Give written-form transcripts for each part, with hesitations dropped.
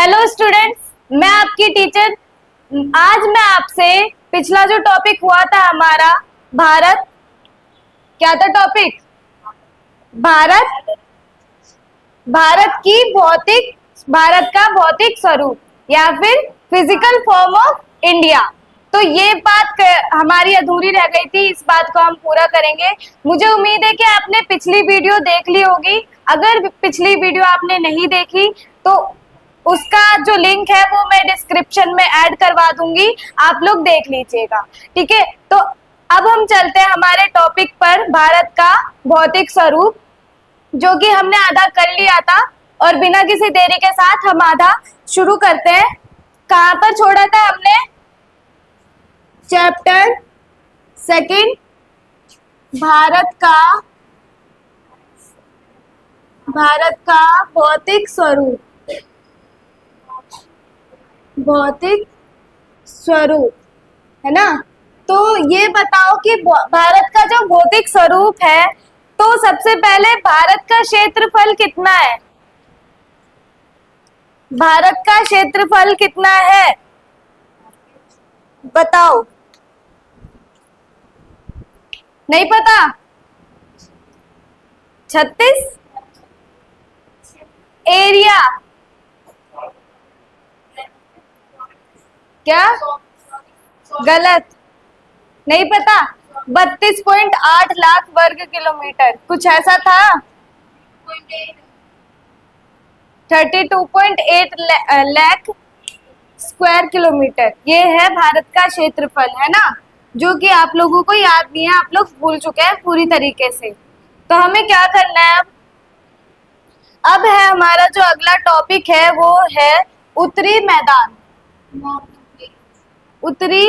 Hello students, मैं आपकी teacher. आज मैं आपसे पिछला जो टॉपिक हुआ था हमारा भारत, क्या था टॉपिक? भारत, भारत का भौतिक स्वरूप या फिर फिजिकल फॉर्म ऑफ इंडिया। तो ये बात हमारी अधूरी रह गई थी, इस बात को हम पूरा करेंगे। मुझे उम्मीद है कि आपने पिछली वीडियो देख ली होगी। अगर पिछली वीडियो आपने नहीं देखी तो उसका जो लिंक है वो मैं डिस्क्रिप्शन में ऐड करवा दूंगी, आप लोग देख लीजिएगा। ठीक है, तो अब हम चलते हैं हमारे टॉपिक पर, भारत का भौतिक स्वरूप, जो कि हमने आधा कर लिया था। और बिना किसी देरी के साथ हम आधा शुरू करते हैं। कहां पर छोड़ा था हमने? चैप्टर सेकंड, भारत का भौतिक स्वरूप। भौतिक स्वरूप है ना। तो ये बताओ कि भारत का जो भौतिक स्वरूप है, तो सबसे पहले भारत का क्षेत्रफल कितना है? भारत का क्षेत्रफल कितना है बताओ। नहीं पता? 36। एरिया क्या? गलत, नहीं पता। 32.8 लाख वर्ग किलोमीटर, कुछ ऐसा था। 32.8 लाख स्क्वायर किलोमीटर, ये है भारत का क्षेत्रफल, है ना। जो कि आप लोगों को याद नहीं है, आप लोग भूल चुके हैं पूरी तरीके से। तो हमें क्या करना है अब है हमारा जो अगला टॉपिक है वो है उत्तरी मैदान। उत्तरी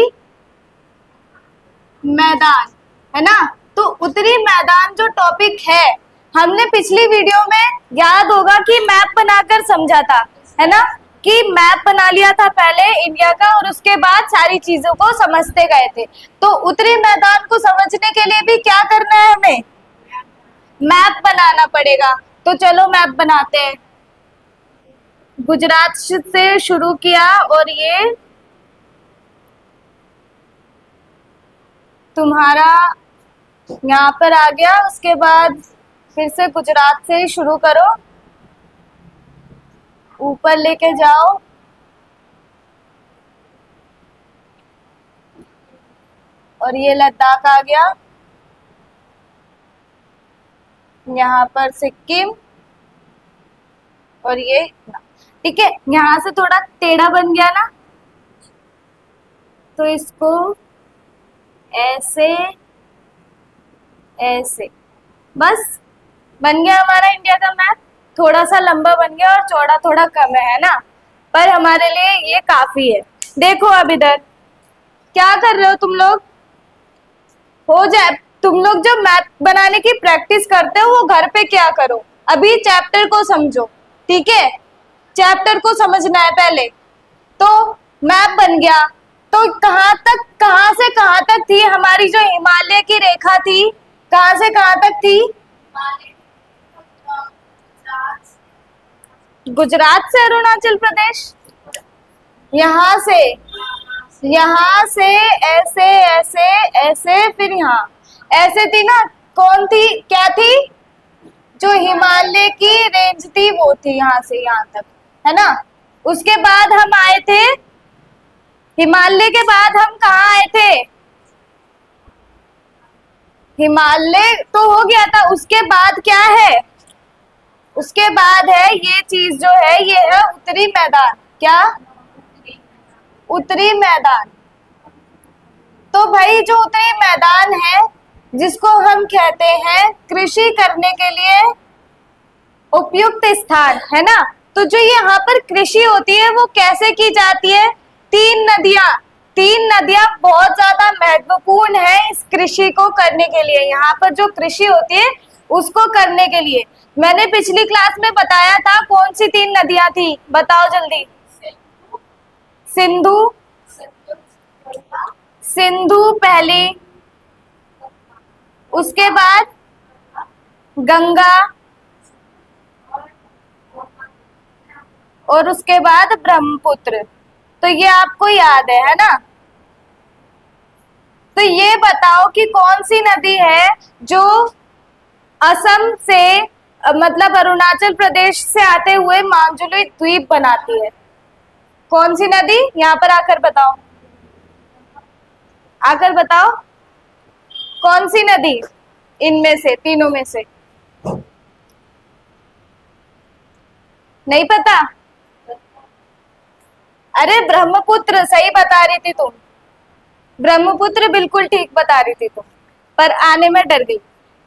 मैदान, है ना। तो उत्तरी मैदान जो टॉपिक है, हमने पिछली वीडियो में याद होगा कि मैप बनाकर समझा था, है ना, कि मैप बना लिया था पहले इंडिया का और उसके बाद सारी चीजों को समझते गए थे। तो उत्तरी मैदान को समझने के लिए भी क्या करना है, हमें मैप बनाना पड़ेगा। तो चलो मैप बनाते हैं। गुजरात से शुरू किया और ये तुम्हारा यहाँ पर आ गया। उसके बाद फिर से गुजरात से ही शुरू करो, ऊपर लेके जाओ, और ये लद्दाख आ गया। यहाँ पर सिक्किम, और ये, ठीक है। यहाँ से थोड़ा टेढ़ा बन गया ना, तो इसको ऐसे ऐसे, बस बन गया हमारा इंडिया का मैप। थोड़ा सा लंबा बन गया और चौड़ा थोड़ा कम है ना, पर हमारे लिए ये काफी है। देखो अब इधर क्या कर रहे हो तुम लोग, हो जाए। तुम लोग जब मैप बनाने की प्रैक्टिस करते हो वो घर पे क्या करो, अभी चैप्टर को समझो, ठीक है। चैप्टर को समझना है पहले। तो मैप बन गया, तो कहां से कहां तक थी हमारी जो हिमालय की रेखा थी, कहां से कहां तक थी? गुजरात से अरुणाचल प्रदेश, यहाँ से ऐसे ऐसे ऐसे, फिर यहाँ ऐसे थी ना। कौन थी, क्या थी? जो हिमालय की रेंज थी वो थी यहाँ से यहाँ तक, है ना। उसके बाद हम आए थे, हिमालय के बाद हम कहाँ आए थे? हिमालय तो हो गया था, उसके बाद क्या है? उसके बाद है ये चीज जो है, ये है उत्तरी मैदान। क्या? उत्तरी मैदान। तो भाई जो उत्तरी मैदान है, जिसको हम कहते हैं कृषि करने के लिए उपयुक्त स्थान, है ना। तो जो यहाँ पर कृषि होती है वो कैसे की जाती है? तीन नदियां बहुत ज्यादा महत्वपूर्ण है इस कृषि को करने के लिए। यहाँ पर जो कृषि होती है उसको करने के लिए, मैंने पिछली क्लास में बताया था कौन सी तीन नदियां थी, बताओ जल्दी। सिंधु पहली, उसके बाद गंगा, और उसके बाद ब्रह्मपुत्र। तो ये आपको याद है ना। तो ये बताओ कि कौन सी नदी है जो असम से मतलब अरुणाचल प्रदेश से आते हुए मांजुली द्वीप बनाती है। कौन सी नदी, यहाँ पर आकर बताओ, आकर बताओ कौन सी नदी इनमें से, तीनों में से। नहीं पता? अरे ब्रह्मपुत्र, सही बता रही थी तुम, ब्रह्मपुत्र बिल्कुल ठीक बता रही थी तुम, पर आने में डर गई।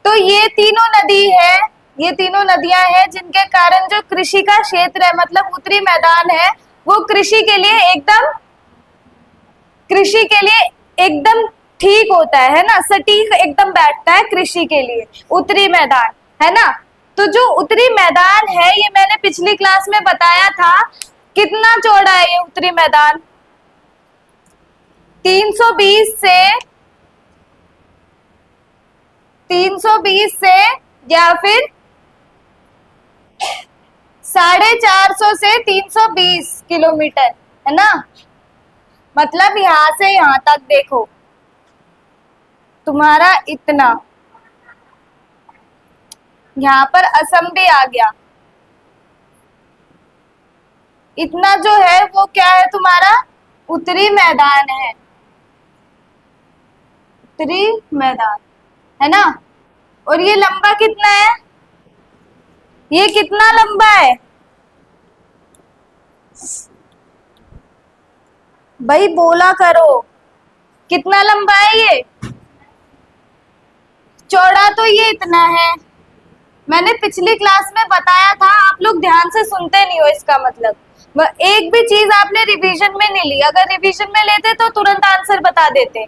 तो ये तीनों नदी है, ये तीनों नदियां हैं जिनके कारण जो कृषि का क्षेत्र है, मतलब उत्तरी मैदान है, वो कृषि के लिए एकदम ठीक होता है ना, सटीक एकदम बैठता है कृषि के लिए उत्तरी मैदान, है ना। तो जो उत्तरी मैदान है, ये मैंने पिछली क्लास में बताया था, कितना चौड़ा है ये उत्तरी मैदान? 320 से या फिर 450 से 320 किलोमीटर, है ना। मतलब यहां से यहां तक देखो तुम्हारा इतना, यहां पर असम भी आ गया, इतना जो है वो क्या है तुम्हारा उत्तरी मैदान है, उत्तरी मैदान, है ना। और ये लंबा कितना है, ये कितना लंबा है भाई, बोला करो, कितना लंबा है ये? चौड़ा तो ये इतना है, मैंने पिछली क्लास में बताया था, आप लोग ध्यान से सुनते नहीं हो, इसका मतलब एक भी चीज आपने रिवीजन में नहीं ली, अगर रिवीजन में लेते तो तुरंत आंसर बता देते।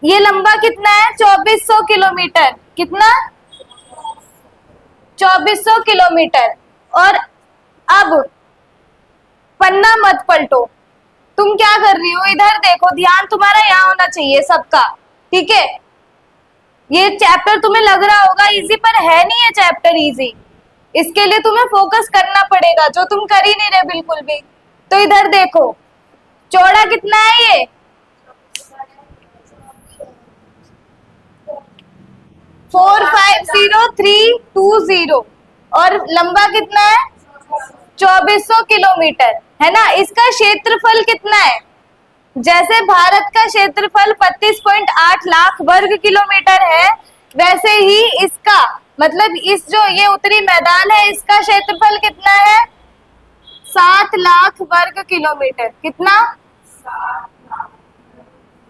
ये लंबा कितना है? 2400 किलोमीटर। कितना? 2400 किलोमीटर। और अब पन्ना मत पलटो, तुम क्या कर रही हो, इधर देखो, ध्यान तुम्हारा यहाँ होना चाहिए सबका, ठीक है। ये चैप्टर तुम्हें लग रहा होगा इजी, पर है नहीं ये चैप्टर इजी, इसके लिए तुम्हें फोकस करना पड़ेगा, जो तुम कर ही नहीं रहे बिल्कुल भी। तो इधर देखो, चौड़ा कितना है ये? 450,320। और लंबा कितना है? 2400 किलोमीटर, है ना। इसका क्षेत्रफल कितना है? जैसे भारत का क्षेत्रफल 32.8 लाख वर्ग किलोमीटर है, वैसे ही इसका मतलब इस जो ये उत्तरी मैदान है, इसका क्षेत्रफल कितना है? 7 लाख वर्ग किलोमीटर। कितना?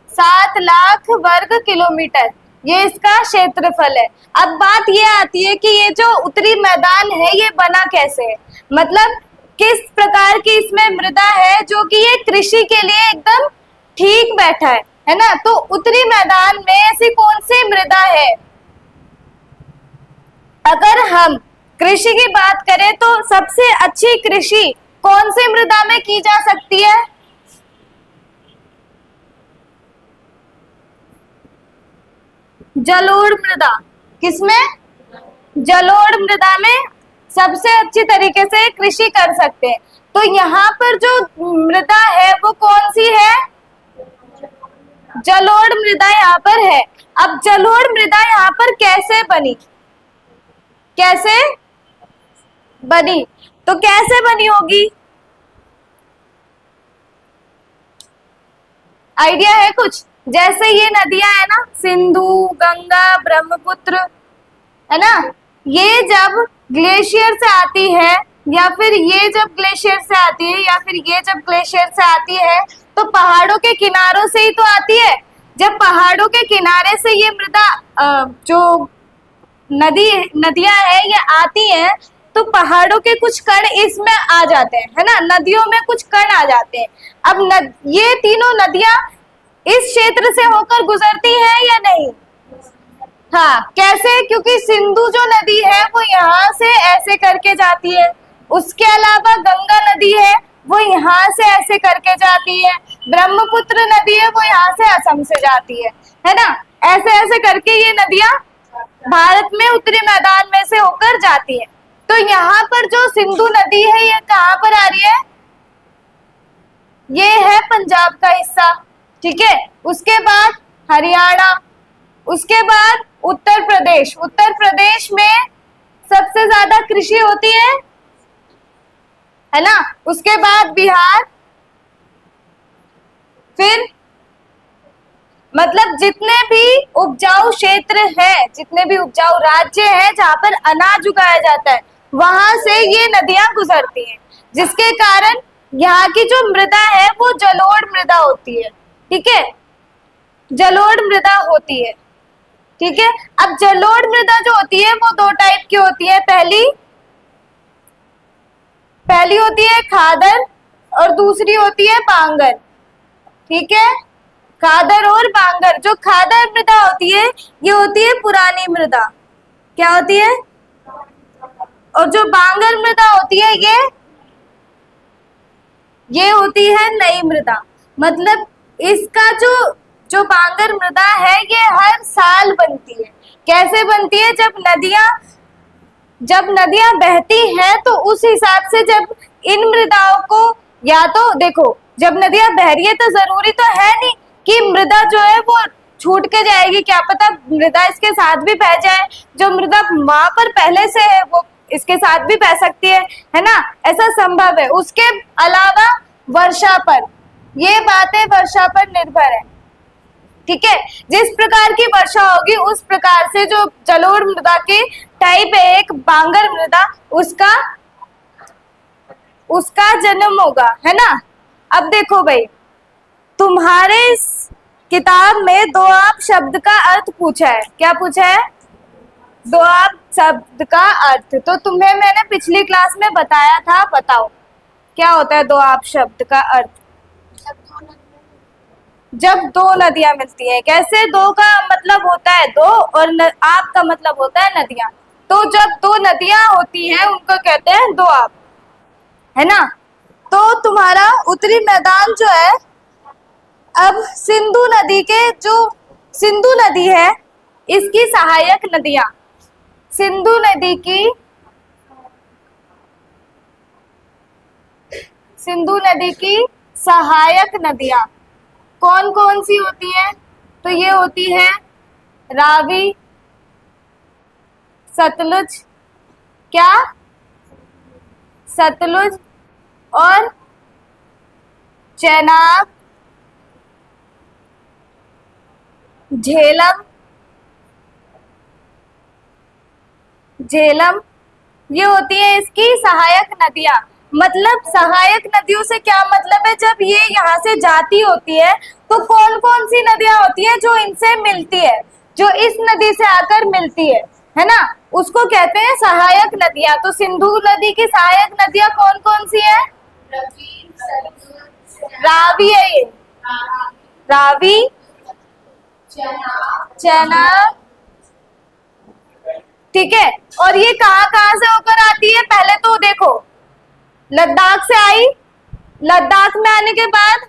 7 लाख वर्ग किलोमीटर, ये इसका क्षेत्रफल है। अब बात ये आती है कि ये जो उत्तरी मैदान है ये बना कैसे है, मतलब किस प्रकार की इसमें मृदा है जो कि ये कृषि के लिए एकदम ठीक बैठा है ना। तो उत्तरी मैदान में ऐसी कौन सी मृदा है? अगर हम कृषि की बात करें तो सबसे अच्छी कृषि कौन सी मृदा में की जा सकती है? जलोढ़ मृदा। किसमें? जलोढ़ मृदा में सबसे अच्छी तरीके से कृषि कर सकते हैं। तो यहाँ पर जो मृदा है वो कौन सी है? जलोढ़ मृदा यहाँ पर है। अब जलोढ़ मृदा यहाँ पर कैसे बनी? कैसे बनी? तो कैसे बनी होगी? आइडिया है कुछ? जैसे ये नदियां है ना, सिंधु, गंगा, ब्रह्मपुत्र, है ना, ये जब ग्लेशियर से आती है या फिर ये जब ग्लेशियर से आती है या फिर ये जब ग्लेशियर से आती है, तो पहाड़ों के किनारों से ही तो आती है। जब पहाड़ों के किनारे से ये मृदा जो नदियां हैं ये आती हैं, तो पहाड़ों के कुछ कण इसमें आ जाते हैं, है ना, नदियों में कुछ कण आ जाते हैं। अब ये तीनों नदियां इस क्षेत्र से होकर गुजरती है या नहीं? हाँ, कैसे? क्योंकि सिंधु जो नदी है वो यहाँ से ऐसे करके जाती है, उसके अलावा गंगा नदी है वो यहाँ से ऐसे करके जाती है, ब्रह्मपुत्र नदी है वो यहाँ से असम से जाती है ना। ऐसे ऐसे करके ये नदियां भारत में उत्तरी मैदान में से होकर जाती है। तो यहाँ पर जो सिंधु नदी है ये कहाँ पर आ रही है? ये है पंजाब का हिस्सा, ठीक है। उसके बाद हरियाणा, उसके बाद उत्तर प्रदेश। उत्तर प्रदेश में सबसे ज्यादा कृषि होती है ना। उसके बाद बिहार, फिर मतलब जितने भी उपजाऊ क्षेत्र है, जितने भी उपजाऊ राज्य हैं जहां पर अनाज उगाया जाता है, वहां से ये नदियां गुजरती हैं, जिसके कारण यहाँ की जो मृदा है वो जलोढ़ मृदा होती है, ठीक है। जलोढ़ मृदा होती है, ठीक है। अब जलोढ़ मृदा जो होती है वो दो टाइप की होती है। पहली होती है खादर और दूसरी होती है बांगर, ठीक है। खादर और बांगर। जो खादर मृदा होती है ये होती है पुरानी मृदा, क्या होती है? और जो बांगर मृदा होती है ये होती है नई मृदा। मतलब इसका जो बांगर मृदा है ये हर साल बनती है। कैसे बनती है? जब नदियां बहती हैं तो उस हिसाब से जब इन मृदाओं को, या तो देखो जब नदियां बह रही है तो जरूरी तो है नहीं कि मृदा जो है वो छूट के जाएगी, क्या पता मृदा इसके साथ भी बह जाए। जो मृदा वहां पर पहले से है वो इसके साथ भी बह सकती है ना, ऐसा संभव है। उसके अलावा वर्षा पर, ये बातें वर्षा पर निर्भर है, ठीक है। जिस प्रकार की वर्षा होगी उस प्रकार से जो जलोढ़ मृदा के टाइप है एक बांगर मृदा, उसका जन्म होगा, है ना। अब देखो भाई, तुम्हारे किताब में दोआब शब्द का अर्थ पूछा है। क्या पूछा है? दोआब शब्द का अर्थ। तो तुम्हें मैंने पिछली क्लास में बताया था, बताओ क्या होता है दोआब शब्द का अर्थ? जब दो नदियां मिलती हैं। कैसे? दो का मतलब होता है दो और आप का मतलब होता है नदियां। तो जब दो नदियां होती हैं उनको कहते हैं दोआब, है ना। तो तुम्हारा उत्तरी मैदान जो है, अब सिंधु नदी के जो सिंधु नदी है इसकी सहायक नदियां, सिंधु नदी की सहायक नदियां कौन कौन सी होती हैं? तो ये होती है रावी, सतलुज, क्या? सतलुज और चेनाब, झेलम, ये होती है इसकी सहायक नदियां। मतलब सहायक नदियों से क्या मतलब है? जब ये यहाँ से जाती होती है तो कौन कौन सी नदियां होती है जो इनसे मिलती है, जो इस नदी से आकर मिलती है ना, उसको कहते हैं सहायक नदियां। तो सिंधु नदी की सहायक नदियां कौन कौन सी है? रावी है ये, रावी, चेनाब, ठीक है। और ये कहाँ से होकर आती है? पहले तो देखो लद्दाख से आई, लद्दाख में आने के बाद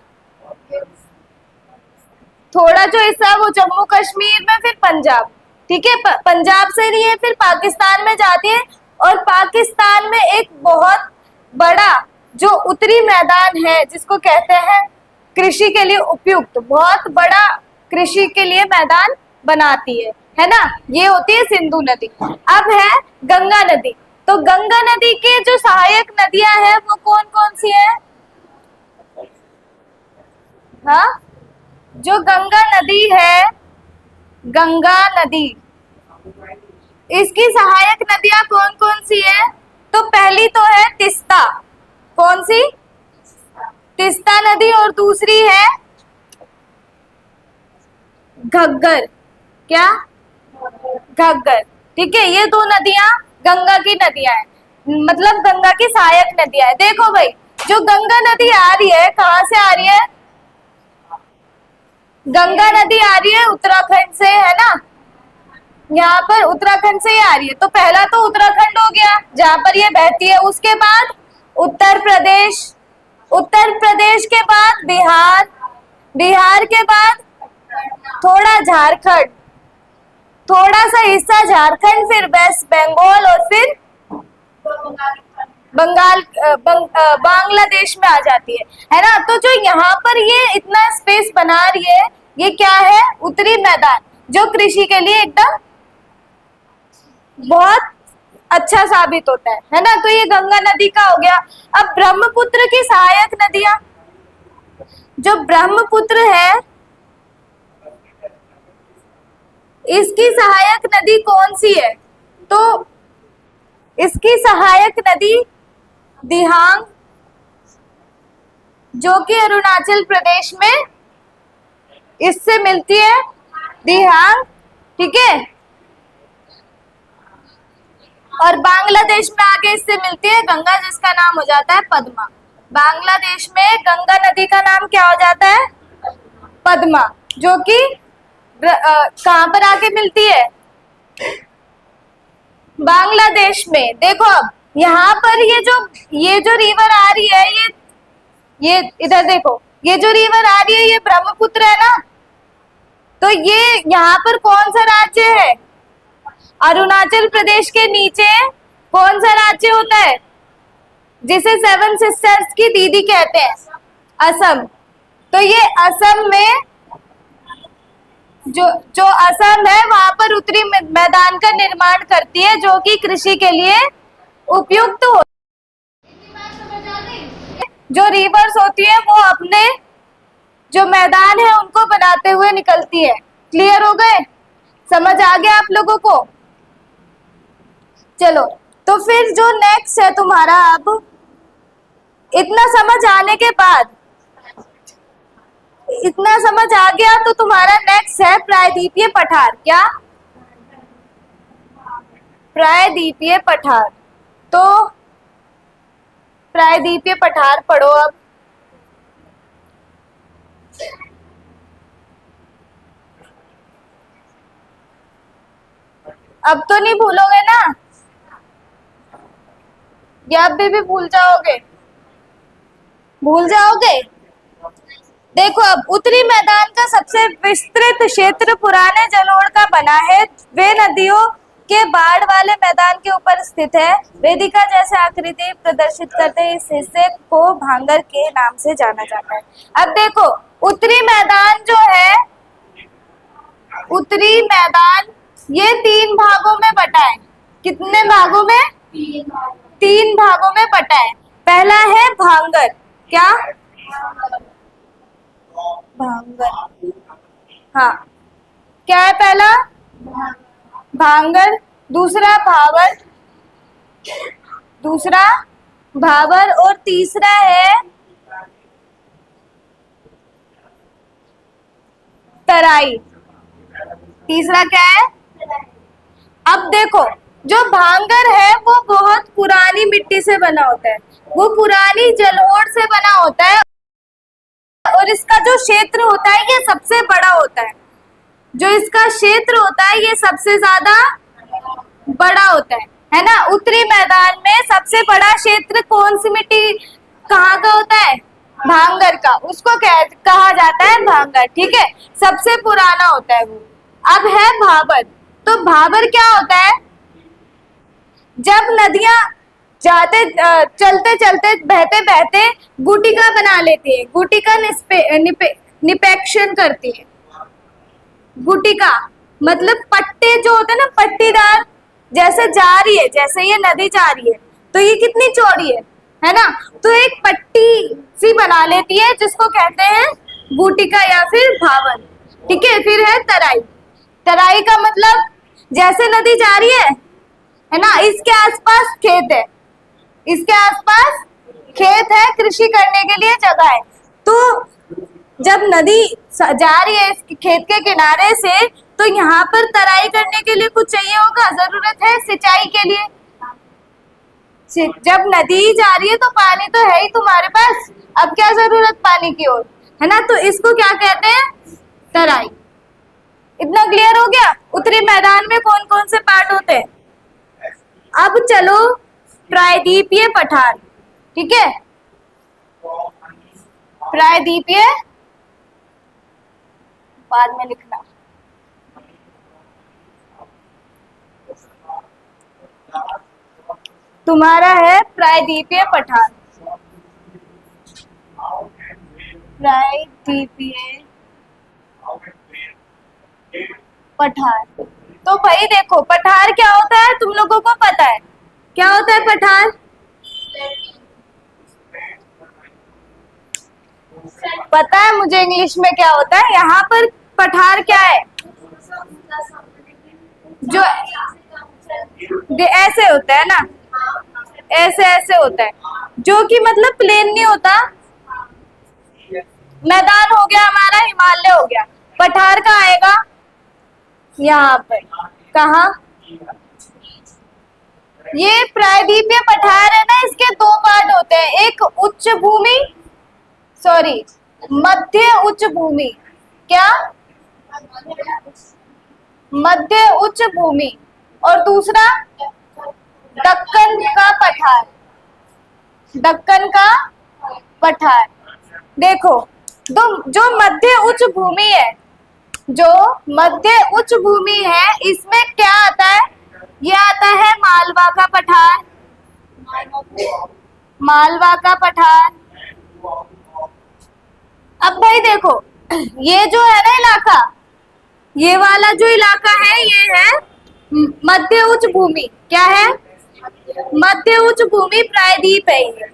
थोड़ा जो हिस्सा है वो जम्मू कश्मीर में, फिर पंजाब, ठीक है। पंजाब से नहीं है, फिर पाकिस्तान में जाती है और पाकिस्तान में एक बहुत बड़ा जो उत्तरी मैदान है जिसको कहते हैं कृषि के लिए उपयुक्त, बहुत बड़ा कृषि के लिए मैदान बनाती है ना। ये होती है सिंधु नदी। अब है गंगा नदी। तो गंगा नदी के जो सहायक नदियां हैं वो कौन कौन सी है? हाँ, जो गंगा नदी है, गंगा नदी, इसकी सहायक नदियां कौन कौन सी है? तो पहली तो है तिस्ता, कौन सी? तिस्ता नदी। और दूसरी है घग्गर, क्या? घग्गर, ठीक है। ये दो नदियां गंगा की नदियां हैं, मतलब गंगा की सहायक नदियां हैं। देखो भाई, जो गंगा नदी आ रही है कहाँ से आ रही है? गंगा नदी आ रही है उत्तराखंड से, है ना। यहाँ पर उत्तराखंड से ही आ रही है। तो पहला तो उत्तराखंड हो गया जहां पर ये बहती है। उसके बाद उत्तर प्रदेश, उत्तर प्रदेश के बाद बिहार, बिहार के बाद थोड़ा झारखंड, थोड़ा सा हिस्सा झारखंड, फिर वेस्ट बंगाल और फिर बांग्लादेश में आ जाती है ना। तो जो यहाँ पर ये इतना स्पेस बना रही है, ये क्या है? उत्तरी मैदान, जो कृषि के लिए एकदम बहुत अच्छा साबित होता है ना। तो ये गंगा नदी का हो गया। अब ब्रह्मपुत्र की सहायक नदियां, जो ब्रह्मपुत्र है, इसकी सहायक नदी कौन सी है? तो इसकी सहायक नदी दिहांग, जो कि अरुणाचल प्रदेश में इससे मिलती है, दिहांग, ठीक है। और बांग्लादेश में आगे इससे मिलती है गंगा, जिसका नाम हो जाता है पद्मा। बांग्लादेश में गंगा नदी का नाम क्या हो जाता है? पद्मा, जो कि कहां पर आके मिलती है? बांग्लादेश में। देखो अब यहाँ पर ये जो रिवर आ रही है, ये इधर देखो, ये जो रिवर आ रही है, ये ब्रह्मपुत्र है ना। तो ये यहाँ पर कौन सा राज्य है? अरुणाचल प्रदेश के नीचे कौन सा राज्य होता है, जिसे सेवन सिस्टर्स की दीदी कहते हैं? असम। तो ये असम में जो असम है, वहां पर उत्तरी मैदान का निर्माण करती है, जो कि कृषि के लिए उपयुक्त हो। जो रिवर्स होती है वो अपने जो मैदान है उनको बनाते हुए निकलती है। क्लियर हो गए? समझ आ गया आप लोगों को? चलो, तो फिर जो नेक्स्ट है तुम्हारा, अब इतना समझ आने के बाद, इतना समझ आ गया तो तुम्हारा नेक्स्ट है प्रायद्वीपीय पठार। क्या? प्रायद्वीपीय पठार। तो प्रायद्वीपीय पठार पढ़ो अब तो नहीं भूलोगे ना, या अब भी भूल जाओगे? भूल जाओगे। देखो, अब उत्तरी मैदान का सबसे विस्तृत क्षेत्र पुराने जलोढ़ का बना है। वे नदियों के बाढ़ वाले मैदान के ऊपर स्थित है। वेदिका जैसे आकृति प्रदर्शित करते इस हिस्से को भांगर के नाम से जाना जाता है। अब देखो, उत्तरी मैदान जो है, उत्तरी मैदान ये 3 भागों में बटा है। कितने भागों में? 3 भागों में बटा है। पहला है भांगर। क्या? भांगर। हाँ, क्या है पहला? भांगर। दूसरा भावर, दूसरा भावर, और तीसरा है तराई। तीसरा क्या है? अब देखो, जो भांगर है वो बहुत पुरानी मिट्टी से बना होता है, वो पुरानी जलोढ़ से बना होता है, और इसका जो क्षेत्र होता है ये सबसे बड़ा होता है। जो इसका क्षेत्र होता है ये सबसे ज्यादा बड़ा होता है ना। उत्तरी मैदान में सबसे बड़ा क्षेत्र कौन सी मिट्टी, कहाँ का होता है? भांगर का। उसको कहा जाता है भांगर, ठीक है। सबसे पुराना होता है वो। अब है भाबर। तो भाबर क्या होता है? जब नदियां चलते चलते बहते बहते गुटिका बना लेती है, गुटिका निपेक्षण करती है। गुटिका मतलब पट्टे जो होते हैं ना, पट्टीदार, जैसे जा रही है, जैसे ये नदी जा रही है तो ये कितनी चौड़ी है ना। तो एक पट्टी सी बना लेती है, जिसको कहते हैं गुटिका या फिर भावन, ठीक है। फिर है तराई। तराई का मतलब जैसे नदी जा रही है ना, इसके आसपास खेत है, इसके आसपास खेत है, कृषि करने के लिए जगह है। तो जब नदी जा रही है इस खेत के किनारे से, तो यहाँ पर तराई करने के लिए कुछ चाहिए होगा, जरूरत है सिंचाई के लिए। जब नदी जा रही है तो पानी तो है ही तुम्हारे पास, अब क्या जरूरत पानी की ओर, है ना। तो इसको क्या कहते हैं? तराई। इतना क्लियर हो गया? उत्तरी मैदान में कौन कौन से पार्ट होते हैं। अब चलो प्रायद्वीपीय पठार, ठीक है। प्रायद्वीपीय बाद में लिखना। तुम्हारा है प्रायद्वीपीय पठार। प्रायद्वीपीय पठार। तो भाई देखो पठार क्या होता है, तुम लोगों को पता है क्या होता है पठार? पता है मुझे इंग्लिश में क्या होता है। यहाँ पर पठार क्या है, जो ऐसे होता है ना, ऐसे ऐसे होता है, जो कि मतलब प्लेन नहीं होता। मैदान हो गया हमारा, हिमालय हो गया। पठार कहाँ आएगा? यहाँ पर। कहा? ये प्रायद्वीपीय पठार है ना, इसके दो पार्ट होते हैं, एक उच्च भूमि, सॉरी मध्य उच्च भूमि। क्या? मध्य उच्च भूमि। और दूसरा दक्कन का पठार। दक्कन का पठार। देखो जो मध्य उच्च भूमि है, जो मध्य उच्च भूमि है, इसमें क्या आता है? ये आता है मालवा का पठार। मालवा का पठार। अब भाई देखो ये जो है ना इलाका, ये वाला जो इलाका है ये है मध्य उच्च भूमि। क्या है? मध्य उच्च भूमि प्रायद्वीप है ये।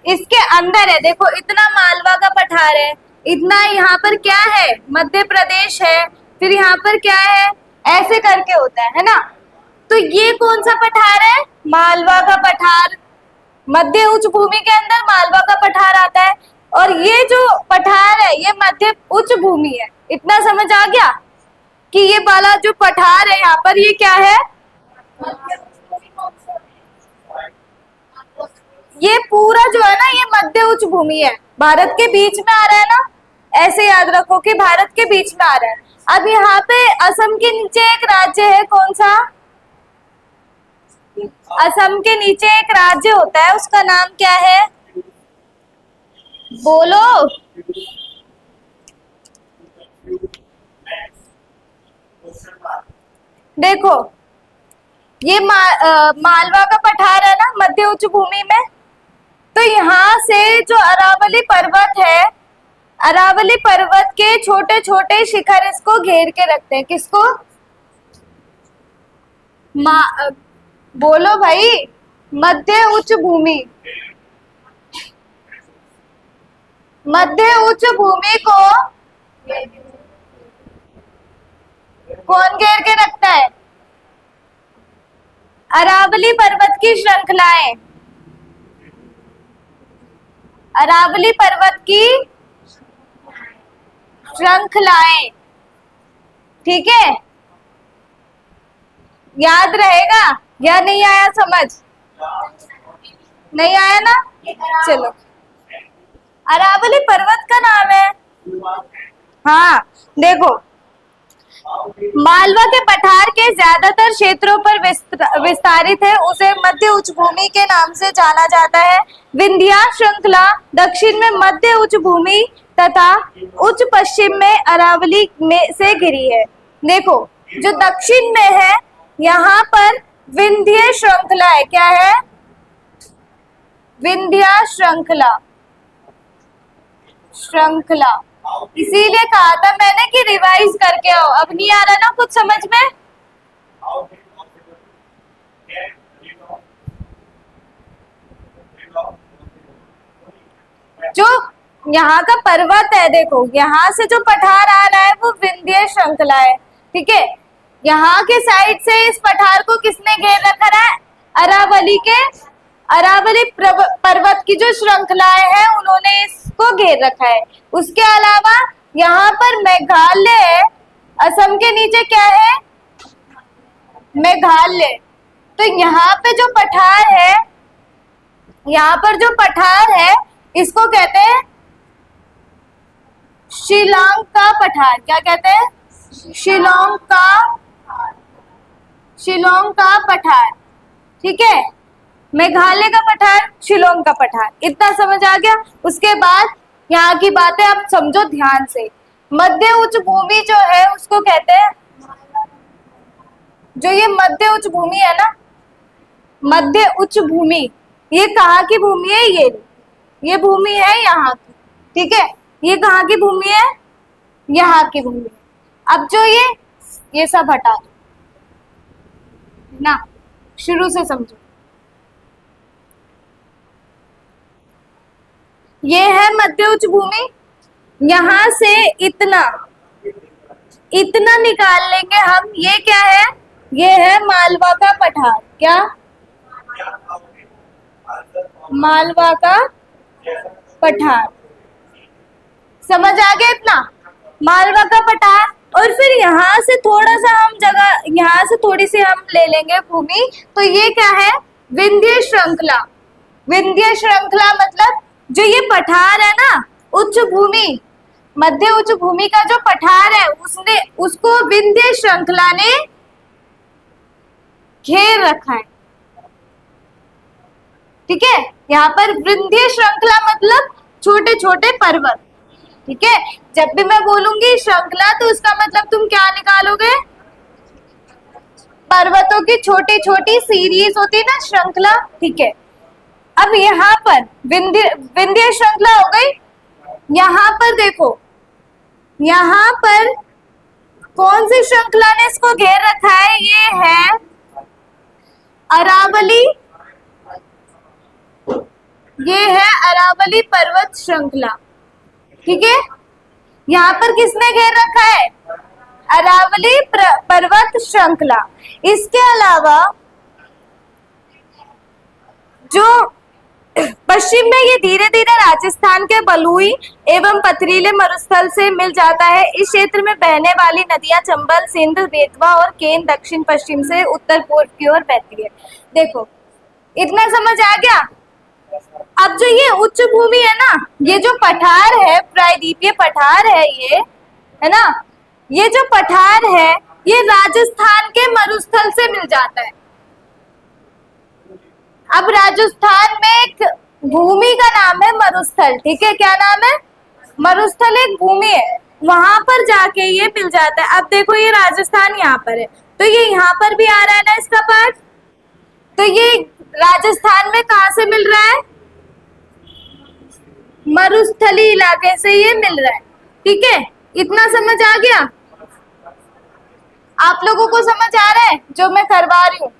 इसके अंदर है, देखो इतना मालवा का पठार है, इतना यहाँ पर क्या है, मध्य प्रदेश है, फिर यहाँ पर क्या है, ऐसे करके होता है ना। तो ये कौन सा पठार है? मालवा का पठार। मध्य उच्च भूमि के अंदर मालवा का पठार आता है, और ये जो पठार है ये मध्य उच्च भूमि है। इतना समझ आ गया कि ये वाला जो पठार है यहाँ पर ये क्या है? ये पूरा जो है ना ये मध्य उच्च भूमि है, भारत के बीच में आ रहा है ना, ऐसे याद रखो कि भारत के बीच में आ रहा है। अब यहाँ पे असम के नीचे एक राज्य है, कौन सा? असम के नीचे एक राज्य होता है, उसका नाम क्या है? बोलो। देखो ये मालवा का पठार है ना मध्य उच्च भूमि में, तो यहाँ से जो अरावली पर्वत है, अरावली पर्वत के छोटे छोटे शिखर इसको घेर के रखते हैं। किसको? बोलो भाई। मध्य उच्च भूमि। मध्य उच्च भूमि को कौन घेर के रखता है? अरावली पर्वत की श्रृंखलाएं। अरावली पर्वत की श्रृंखलाएं। ठीक है, याद रहेगा या नहीं आया समझ? नहीं आया ना? चलो, अरावली पर्वत का नाम है। हाँ देखो, मालवा के पठार के ज्यादातर क्षेत्रों पर विस्तारित है, उसे मध्य उच्च भूमि के नाम से जाना जाता है। विंध्या श्रृंखला दक्षिण में मध्य उच्च भूमि तथा उच्च पश्चिम में अरावली में से घिरी है। देखो जो दक्षिण में है यहाँ पर विंध्य श्रृंखला है। क्या है? विंध्या श्रृंखला। श्रृंखला इसीलिए कहा था मैंने कि रिवाइज करके आओ। अब नहीं आ रहा ना कुछ समझ में? जो यहाँ का पर्वत है, देखो यहाँ से जो पठार आ रहा है वो विंध्य श्रृंखला है। ठीक है, यहाँ के साइड से इस पठार को किसने घेर रखा है? अरावली पर्वत की जो श्रृंखलाएं हैं उन्होंने इसको घेर रखा है। उसके अलावा यहाँ पर मेघालय है, असम के नीचे क्या है? मेघालय। तो यहाँ पे जो पठार है, यहाँ पर जो पठार है इसको कहते हैं शिलांग का पठार। क्या कहते हैं? शिलोंग का पठार। ठीक है, मेघालय का पठार, शिलोंग का पठार। इतना समझ आ गया? उसके बाद यहाँ की बातें आप समझो ध्यान से। मध्य उच्च भूमि जो है उसको कहते हैं जो ये मध्य उच्च भूमि है ना, मध्य उच्च भूमि, ये कहाँ की भूमि है? ये भूमि है यहाँ की, ठीक है। ये कहाँ की भूमि है? यहाँ की भूमि। अब जो ये सब हटा दो ना, शुरू से समझो। ये है मध्य उच्च भूमि, यहां से इतना इतना निकाल लेंगे हम। ये क्या है? ये है मालवा का पठार। क्या? मालवा का पठार। समझ आ गया इतना? मालवा का पठार। और फिर यहाँ से थोड़ा सा हम जगह, यहाँ से थोड़ी सी हम ले लेंगे भूमि। तो ये क्या है? विंध्य श्रृंखला। विंध्य श्रृंखला मतलब जो ये पठार है ना, उच्च भूमि, मध्य उच्च भूमि का जो पठार है, उसको विंध्य श्रृंखला ने घेर रखा है। ठीक है, यहाँ पर विंध्य श्रृंखला मतलब छोटे छोटे पर्वत। ठीक है, जब भी मैं बोलूंगी श्रृंखला तो उसका मतलब तुम क्या निकालोगे? पर्वतों की छोटी छोटी सीरीज होती है ना, श्रृंखला। ठीक है, अब यहाँ पर विंध्य श्रृंखला हो गई। यहाँ पर देखो, यहाँ पर कौन सी श्रृंखला ने इसको घेर रखा है? ये है अरावली। ये है अरावली पर्वत श्रृंखला। ठीक है, यहाँ पर किसने घेर रखा है? अरावली पर्वत श्रृंखला। इसके अलावा जो पश्चिम में ये धीरे धीरे राजस्थान के बलुई एवं पथरीले मरुस्थल से मिल जाता है। इस क्षेत्र में बहने वाली नदियां चंबल, सिंध, बेतवा और केन दक्षिण पश्चिम से उत्तर पूर्व की ओर बहती है। देखो, इतना समझ आ गया? अब जो ये उच्च भूमि है ना, ये जो पठार है, प्रायद्वीपीय पठार है ये, है ना, ये जो पठार है ये राजस्थान के मरुस्थल से मिल जाता है। अब राजस्थान में एक भूमि का नाम है मरुस्थल। ठीक है, क्या नाम है? मरुस्थल एक भूमि है, वहां पर जाके ये मिल जाता है। अब देखो, ये राजस्थान यहाँ पर है, तो ये यहाँ पर भी आ रहा है ना इसका पार्ट। तो ये राजस्थान में कहाँ से मिल रहा है? मरुस्थली इलाके से ये मिल रहा है। ठीक है, इतना समझ आ गया? आप लोगों को समझ आ रहा है जो मैं करवा रही हूँ?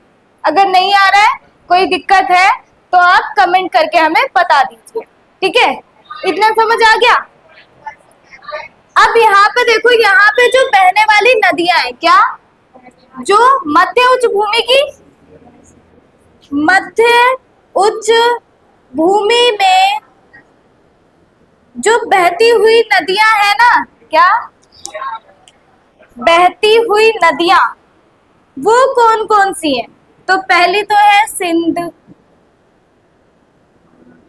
अगर नहीं आ रहा है, कोई दिक्कत है, तो आप कमेंट करके हमें बता दीजिए। ठीक है, इतना समझ आ गया? अब यहाँ पे देखो, यहाँ पे जो बहने वाली नदियां हैं, क्या? जो मध्य उच्च भूमि की, मध्य उच्च भूमि में जो बहती हुई नदियां है ना, क्या? बहती हुई नदियां वो कौन कौन सी हैं? तो पहली तो है सिंध।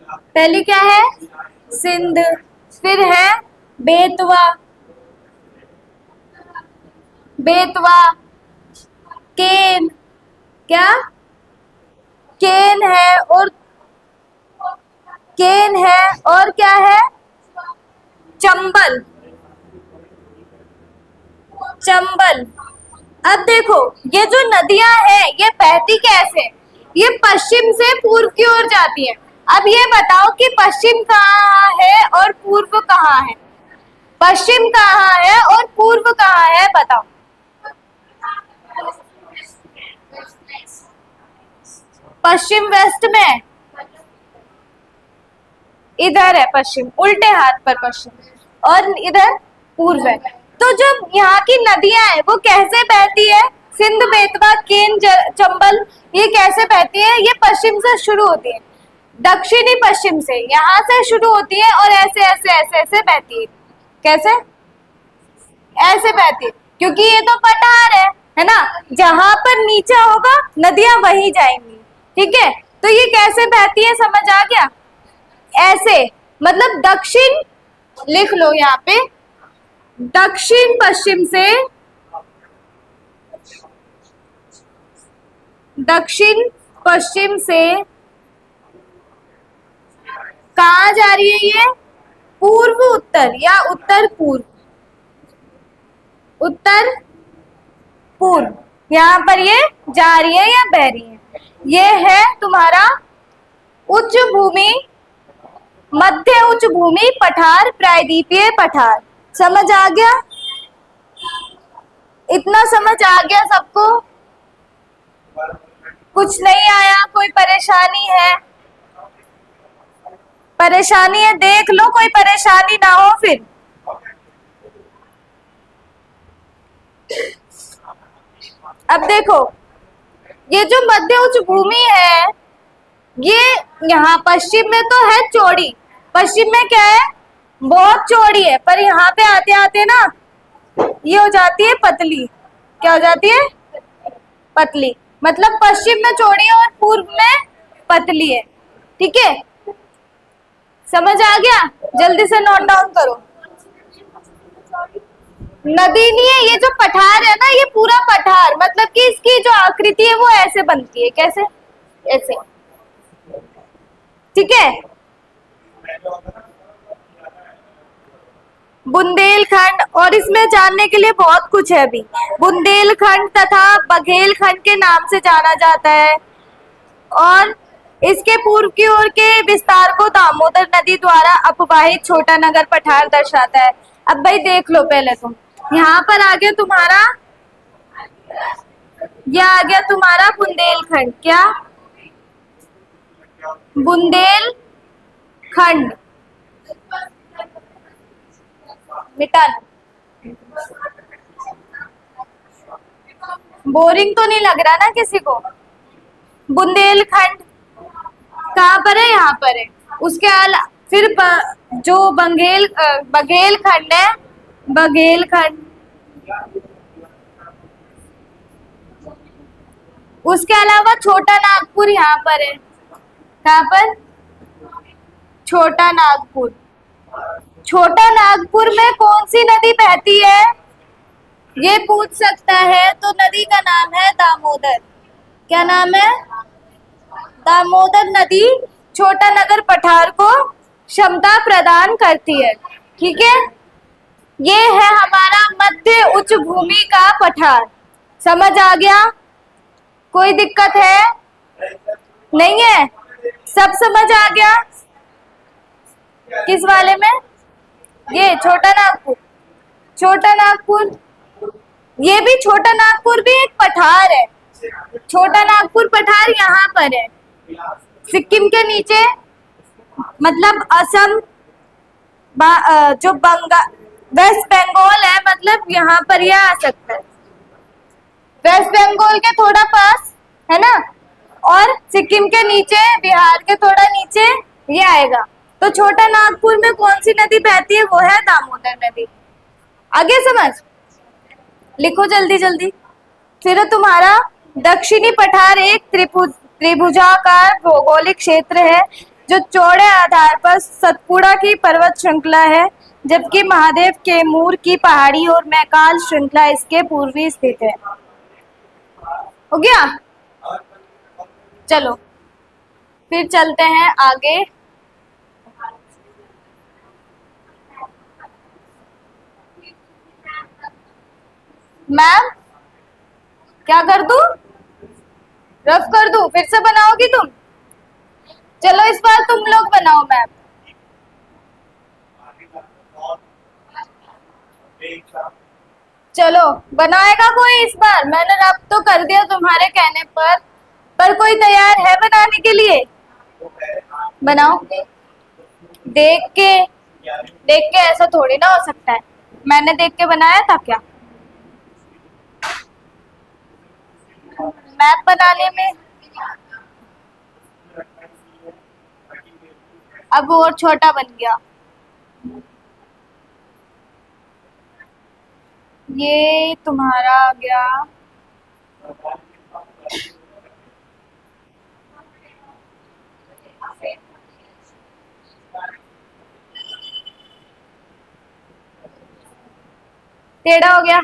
पहली क्या है? सिंध। फिर है बेतवा। बेतवा, केन, क्या? केन है, और केन है, और क्या है? चंबल। चंबल। अब देखो, ये जो नदियां हैं ये बहती कैसे? ये पश्चिम से पूर्व की ओर जाती है। अब ये बताओ कि पश्चिम कहाँ है और पूर्व कहाँ है? पश्चिम कहाँ है और पूर्व कहाँ है? बताओ। पश्चिम वेस्ट में, इधर है पश्चिम, उल्टे हाथ पर पश्चिम, और इधर पूर्व है। तो जब यहाँ की नदियां हैं वो कैसे बहती है? सिंध, बेतवा, केन, चंबल, ये कैसे बहती है? ये पश्चिम से शुरू होती है, दक्षिणी पश्चिम से, यहाँ से शुरू होती है और ऐसे ऐसे ऐसे ऐसे बहती है। कैसे? ऐसे बहती है, क्योंकि ये तो पठार है ना, जहां पर नीचा होगा नदियां वही जाएंगी। ठीक है, तो ये कैसे बहती है समझ आ गया? ऐसे, मतलब दक्षिण, लिख लो यहाँ पे, दक्षिण पश्चिम से, दक्षिण पश्चिम से कहाँ जा रही है ये? पूर्व उत्तर या उत्तर पूर्व? उत्तर पूर्व। यहाँ पर ये जा रही है या बह रही है। ये है तुम्हारा उच्च भूमि, मध्य उच्च भूमि पठार, प्रायद्वीपीय पठार। समझ आ गया? इतना समझ आ गया सबको? कुछ नहीं आया? कोई परेशानी है? परेशानी है देख लो, कोई परेशानी ना हो फिर। अब देखो, ये जो मध्य उच्च भूमि है, ये यहाँ पश्चिम में तो है चौड़ी, पश्चिम में क्या है, बहुत चौड़ी है, पर यहाँ पे आते आते ना ये हो जाती है पतली। क्या हो जाती है? पतली। मतलब पश्चिम में चौड़ी है और पूर्व में पतली है। ठीक है, समझ आ गया? जल्दी से नोट डाउन करो। नदी नहीं है, ये जो पठार है ना, ये पूरा पठार, मतलब कि इसकी जो आकृति है वो ऐसे बनती है। कैसे? ऐसे। ठीक है। बुंदेलखंड, और इसमें जानने के लिए बहुत कुछ है अभी। बुंदेलखंड तथा बघेलखंड के नाम से जाना जाता है, और इसके पूर्व की ओर के विस्तार को दामोदर नदी द्वारा अपवाहित छोटा नगर पठार दर्शाता है। अब भाई देख लो पहले तुम, यहाँ पर आ गया तुम्हारा, यह आ गया तुम्हारा बुंदेलखंड। क्या? बुंदेलखंड। मिटा दो। बोरिंग तो नहीं लग रहा ना किसी को? बुंदेलखंड कहाँ पर है? यहाँ पर है। उसके फिर जो बघेलखंड है, बघेलखंड, उसके अलावा छोटा नागपुर यहाँ पर है। कहाँ पर? छोटा नागपुर। छोटा नागपुर में कौन सी नदी बहती है, ये पूछ सकता है, तो नदी का नाम है दामोदर। क्या नाम है? दामोदर नदी छोटा नगर पठार को क्षमता प्रदान करती है। ठीक है, ये है हमारा मध्य उच्च भूमि का पठार। समझ आ गया? कोई दिक्कत है? नहीं है? सब समझ आ गया? किस वाले में? ये छोटा नागपुर। छोटा नागपुर, ये भी छोटा नागपुर भी एक पठार है। छोटा नागपुर पठार यहाँ पर है, सिक्किम के नीचे, मतलब असम, जो वेस्ट बंगाल है, मतलब यहाँ पर यह आ सकता है, वेस्ट बंगाल के थोड़ा पास है ना, और सिक्किम के नीचे, बिहार के थोड़ा नीचे ये आएगा। तो छोटा नागपुर में कौन सी नदी बहती है? वो है दामोदर नदी। आगे समझ? लिखो जल्दी जल्दी। फिर तुम्हारा दक्षिणी पठार एक त्रिभुजाकार भौगोलिक क्षेत्र है जो चौड़े आधार पर सतपुड़ा की पर्वत श्रृंखला है, जबकि महादेव कैमूर की पहाड़ी और मैकाल श्रृंखला इसके पूर्वी स्थित है। हो गया? चलो फिर चलते हैं आगे। मैम क्या कर दूं? रफ कर दूं? फिर से बनाओगी तुम? चलो इस बार तुम लोग बनाओ मैम। चलो बनाएगा कोई इस बार? मैंने रफ तो कर दिया तुम्हारे कहने पर कोई तैयार है बनाने के लिए? बनाओ। देख के ऐसा थोड़ी ना हो सकता है, मैंने देख के बनाया था क्या? मैप बनाने में अब और छोटा बन गया। ये तुम्हारा आ गया टेढ़ा हो गया।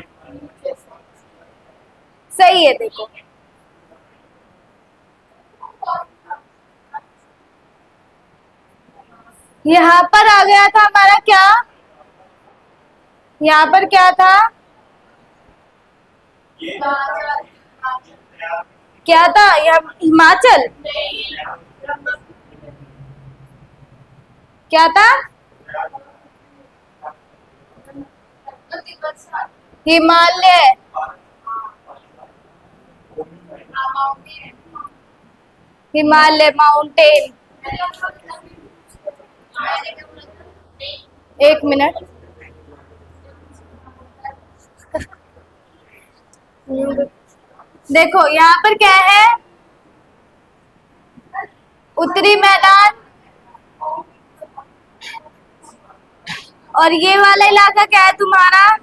सही है, देखो यहाँ पर आ गया था हमारा क्या, यहाँ पर क्या था? क्या था यह? हिमाचल? क्या था? हिमालय? हिमालय माउंटेन। एक मिनट। देखो यहाँ पर क्या है, उत्तरी मैदान, और ये वाला इलाका क्या है तुम्हारा?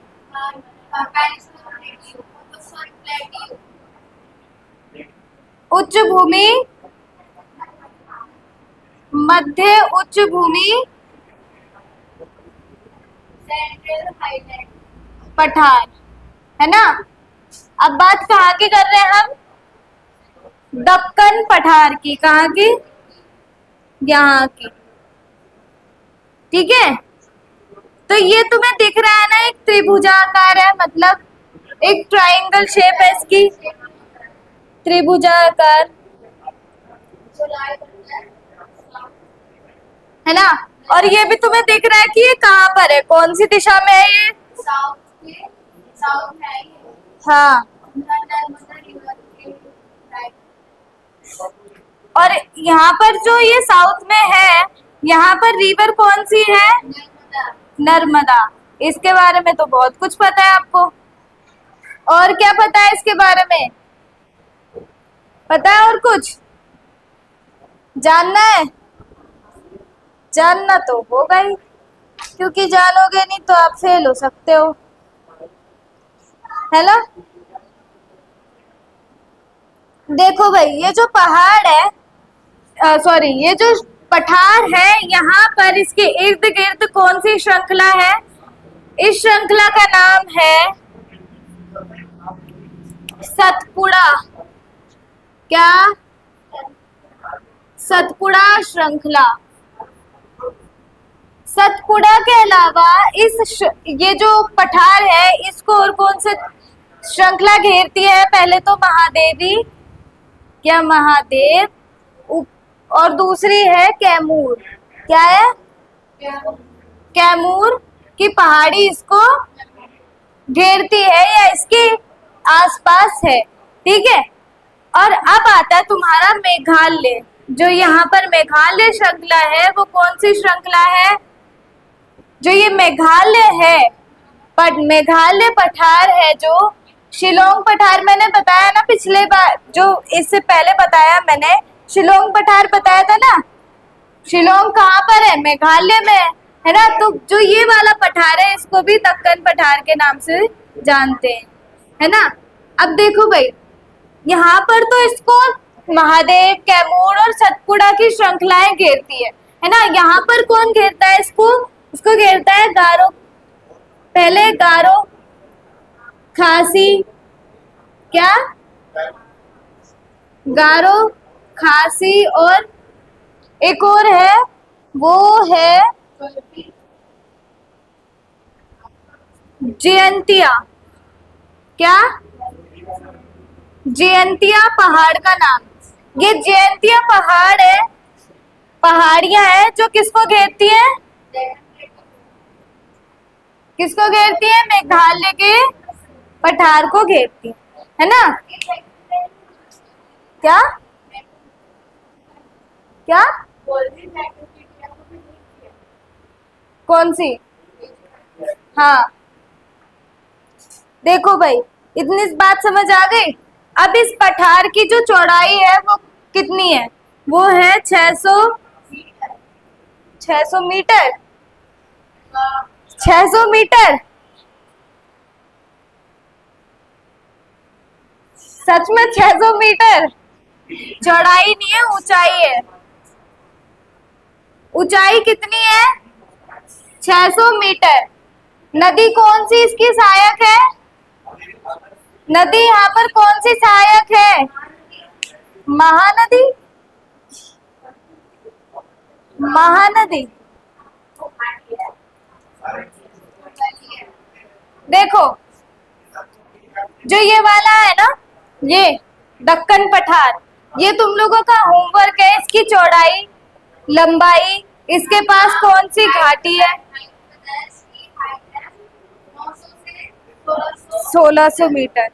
उच्च भूमि, मध्य उच्च भूमि, पठार, है ना। अब बात कहाँ की कर रहे हैं हम? दक्कन पठार की। कहाँ की? यहाँ की। ठीक है, तो ये तुम्हें दिख रहा है ना, एक त्रिभुजाकार है, मतलब एक ट्रायंगल शेप है इसकी, त्रिभुजाकार, है ना। और ये भी तुम्हें दिख रहा है कि ये कहाँ पर है, कौन सी दिशा में है ये? साउथ है। हाँ, और यहाँ पर जो ये साउथ में है, यहाँ पर रिवर कौन सी है? नर्मदा। इसके बारे में तो बहुत कुछ पता है आपको। और क्या पता है इसके बारे में? पता है और कुछ जानना है? जानना तो होगा ही, क्योंकि जानोगे नहीं तो आप फेल हो सकते हो, है ना। देखो भाई, ये जो पहाड़ है, सॉरी, ये जो पठार है, यहाँ पर इसके इर्द गिर्द कौन सी श्रृंखला है? इस श्रृंखला का नाम है सतपुड़ा। क्या? सतपुड़ा श्रृंखला। सतपुड़ा के अलावा ये जो पठार है, इसको और कौन से श्रृंखला घेरती है? पहले तो महादेवी, क्या महादेव, और दूसरी है कैमूर। क्या है? कैमूर की पहाड़ी इसको घेरती है या इसके आसपास है। ठीक है, और अब आता है तुम्हारा मेघालय। जो यहाँ पर मेघालय श्रृंखला है, वो कौन सी श्रृंखला है? जो ये मेघालय है, मेघालय पठार है, जो शिलोंग पठार मैंने बताया ना पिछले बार, जो इससे पहले बताया मैंने, शिलोंग पठार बताया था ना। शिलोंग कहाँ पर है? मेघालय में, है ना। तो जो ये वाला पठार है, इसको भी दक्कन पठार के नाम से जानते हैं, है ना। अब देखो भाई, यहाँ पर तो इसको महादेव, कैमूर और सतपुड़ा की श्रृंखलाएं घेरती है ना। यहाँ पर कौन घेरता है इसको? उसको घेरता है गारो, पहले गारो, खासी, क्या? गारो, खासी, और एक और है, वो है जयंतिया। क्या? जयंतिया पहाड़ का नाम। ये जयंतिया पहाड़ है, पहाड़ियां हैं जो किसको घेरती है? किसको घेरती है? मेघालय के पठार को घेरती है ना। क्या? क्या? कौन सी? हाँ, देखो भाई, इतनी बात समझ आ गई। अब इस पठार की जो चौड़ाई है वो कितनी है? वो है 600 मीटर। 600 मीटर? सच में 600 मीटर? चौड़ाई नहीं है, ऊंचाई है। ऊंचाई कितनी है? 600 मीटर। नदी कौन सी इसकी सहायक है? नदी यहाँ पर कौन सी सहायक है? महानदी। महानदी। देखो, जो ये वाला है ना, दक्कन पठार। ये तुम लोगों का होमवर्क है। इसकी चौड़ाई, लंबाई, इसके पास कौन सी घाटी है? 1600 मीटर,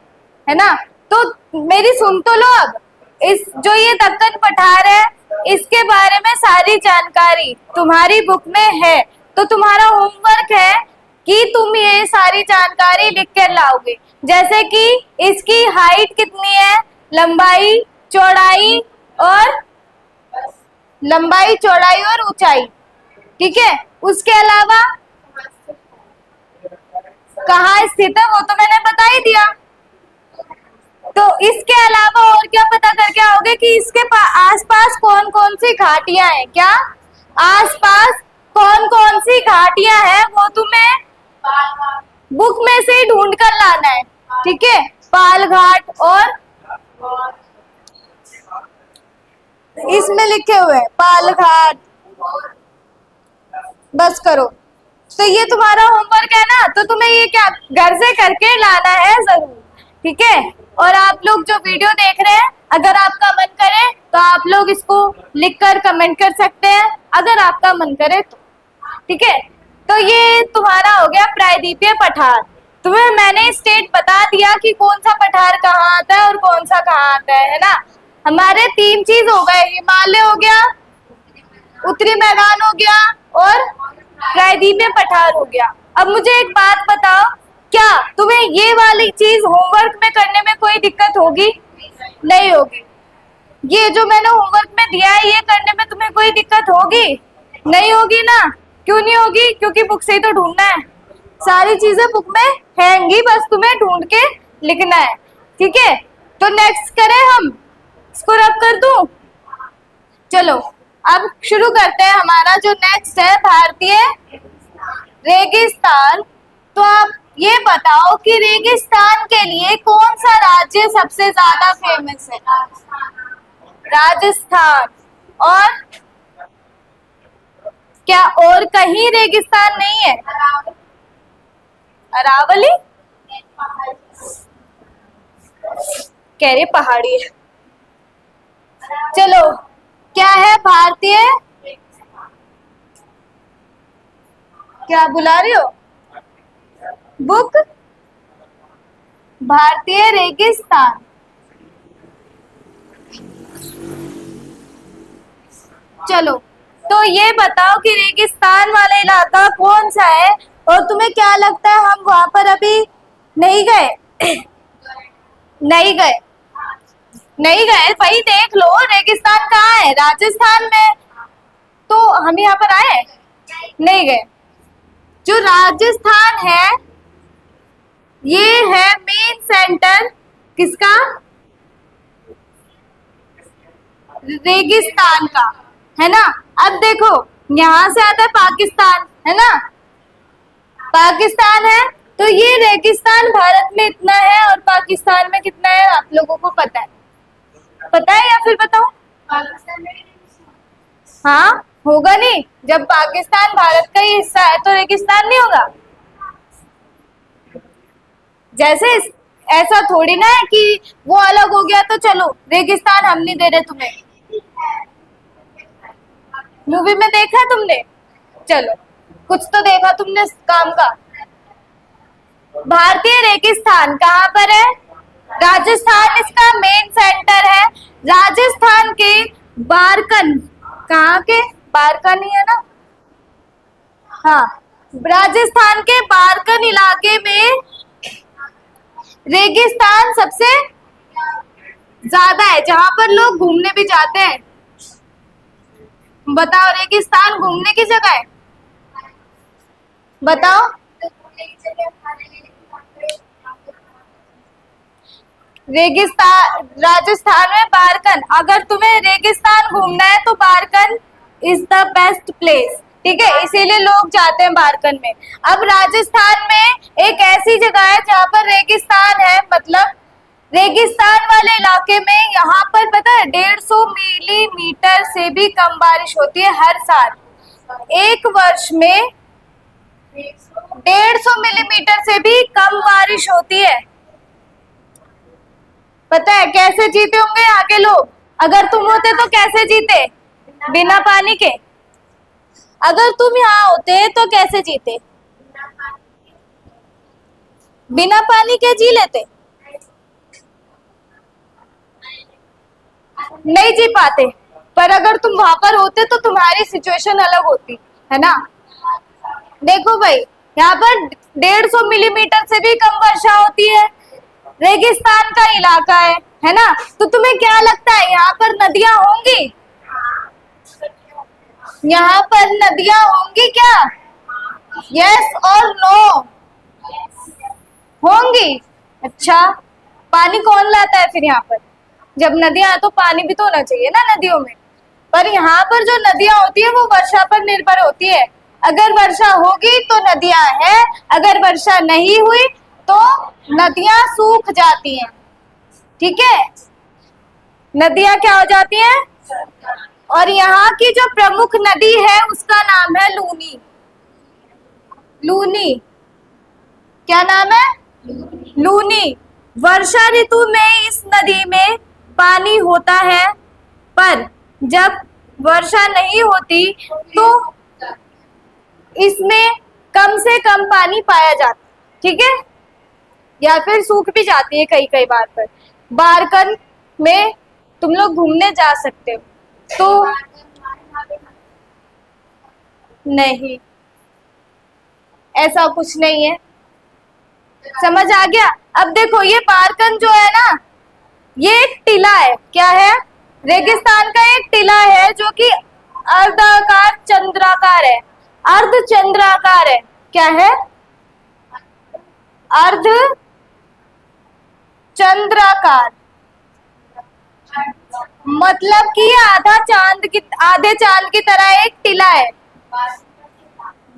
है ना। तो मेरी सुन तो लो अब। इस जो ये दक्कन पठार है, इसके बारे में सारी जानकारी तुम्हारी बुक में है। तो तुम्हारा होमवर्क है कि तुम ये सारी जानकारी लिख कर लाओगे, जैसे कि इसकी हाइट कितनी है, लंबाई, चौड़ाई और ऊंचाई। ठीक है। उसके अलावा कहाँ स्थित है वो तो मैंने बता ही दिया। तो इसके अलावा और क्या पता करके आओगे कि इसके आसपास कौन कौन सी घाटियां हैं। क्या आसपास कौन कौन सी घाटियां हैं वो तुम्हें बुक में से ही ढूंढ कर लाना है। ठीक है। पाल घाट और इसमें लिखे हुए हैं पाल घाट। बस करो। तो ये तुम्हारा होमवर्क है ना, तो तुम्हें ये क्या घर से करके लाना है जरूर। ठीक है। और आप लोग जो वीडियो देख रहे हैं, अगर आपका मन करे तो आप लोग इसको लिखकर कमेंट कर सकते हैं, अगर आपका मन करे तो। ठीक है। तो ये तुम्हारा हो गया प्रायद्वीपीय पठार। तुम्हें मैंने स्टेट बता दिया कि कौन सा पठार कहाँ आता है और कौन सा कहाँ आता है ना। हमारे 3 चीज हो गए, हिमालय हो गया, उत्तरी मैदान हो गया और प्रायद्वीपीय पठार हो गया। अब मुझे एक बात बताओ, क्या तुम्हें ये वाली चीज होमवर्क में करने में कोई दिक्कत होगी? नहीं होगी। ये जो मैंने होमवर्क में दिया है ये करने में तुम्हें कोई दिक्कत होगी? नहीं होगी ना। क्यों नहीं होगी? क्योंकि बुक से ही तो ढूंढना है। सारी चीजें बुक में हैंगी, बस तुम्हें ढूंढ के लिखना है। ठीक है। तो नेक्स्ट करें हम, इसको रब कर दूं। चलो अब शुरू करते हैं। हमारा जो नेक्स्ट है भारतीय रेगिस्तान। तो आप ये बताओ कि रेगिस्तान के लिए कौन सा राज्य सबसे ज्यादा फेमस है? राजस्थान। और क्या और कहीं रेगिस्तान नहीं है? अरावली कह रही पहाड़ी है। चलो क्या है भारतीय, क्या बुला रही हो? बुक भारतीय रेगिस्तान। चलो तो ये बताओ कि रेगिस्तान वाला इलाका कौन सा है, और तुम्हें क्या लगता है हम वहां पर अभी नहीं गए? नहीं गए, नहीं गए भाई। देख लो रेगिस्तान कहाँ है, राजस्थान में। तो हम यहाँ पर आए नहीं गए। जो राजस्थान है ये है मेन सेंटर किसका? रेगिस्तान का, है ना। अब देखो यहाँ से आता है पाकिस्तान, है ना। पाकिस्तान है तो ये रेगिस्तान भारत में इतना है और पाकिस्तान में कितना है आप लोगों को पता है? पता है या फिर बताऊं? हाँ होगा नहीं। जब पाकिस्तान भारत का ही हिस्सा है तो रेगिस्तान नहीं होगा। जैसे ऐसा थोड़ी ना है कि वो अलग हो गया तो चलो रेगिस्तान हम नहीं दे रहे तुम्हें। मूवी में देखा है तुमने? चलो कुछ तो देखा तुमने काम का। भारतीय रेगिस्तान कहाँ पर है? राजस्थान इसका मेन सेंटर है। राजस्थान के बारकन, कहाँ के? बारकन ही है ना। हाँ, राजस्थान के बारकन इलाके में रेगिस्तान सबसे ज्यादा है, जहां पर लोग घूमने भी जाते हैं। बताओ रेगिस्तान घूमने की जगह है? बताओ। रेगिस्तान राजस्थान में बारकन, अगर तुम्हें रेगिस्तान घूमना है तो बारकन इज द बेस्ट प्लेस। ठीक है, इसीलिए लोग जाते हैं बारकन में। अब राजस्थान में एक ऐसी जगह है जहाँ पर रेगिस्तान है, मतलब रेगिस्तान वाले इलाके में यहाँ पर पता है 150 मिलीमीटर से भी कम बारिश होती है हर साल। एक वर्ष में 150 मिलीमीटर से भी कम बारिश होती है। पता है कैसे जीते होंगे यहाँ के लोग? अगर तुम होते तो कैसे जीते? बिना पानी के। अगर तुम यहाँ होते तो कैसे जीते? बिना पानी के जी लेते? नहीं जी पाते। पर अगर तुम वहां पर होते तो तुम्हारी सिचुएशन अलग होती, है ना? देखो भाई, यहाँ पर 150 मिलीमीटर से भी कम वर्षा होती है, रेगिस्तान का इलाका है ना? तो तुम्हें क्या लगता है यहाँ पर नदियां होंगी? यहाँ पर नदियां होंगी क्या? यस और नो? होंगी। अच्छा, पानी कौन लाता है फिर यहाँ पर? जब नदियां है तो पानी भी तो होना चाहिए ना नदियों में। पर यहाँ पर जो नदियां होती है वो वर्षा पर निर्भर होती है। अगर वर्षा होगी तो नदियां हैं, अगर वर्षा नहीं हुई तो नदियां सूख जाती हैं। ठीक है, नदियां क्या हो जाती हैं? और यहाँ की जो प्रमुख नदी है उसका नाम है लूनी। लूनी, क्या नाम है? लूनी। वर्षा ऋतु में इस नदी में पानी होता है, पर जब वर्षा नहीं होती तो इसमें कम से कम पानी पाया जाता है। ठीक है, या फिर सूख भी जाती है कई कई बार पर। बारकन में तुम लोग घूमने जा सकते हो तो नहीं, ऐसा कुछ नहीं है। समझ आ गया? अब देखो, ये बारकन जो है ना, ये एक टीला है। क्या है? रेगिस्तान का एक टीला है जो कि अर्धाकार चंद्राकार है। अर्ध चंद्राकार है। क्या है? अर्ध चंद्राकार, मतलब कि आधे चांद की तरह एक टीला है।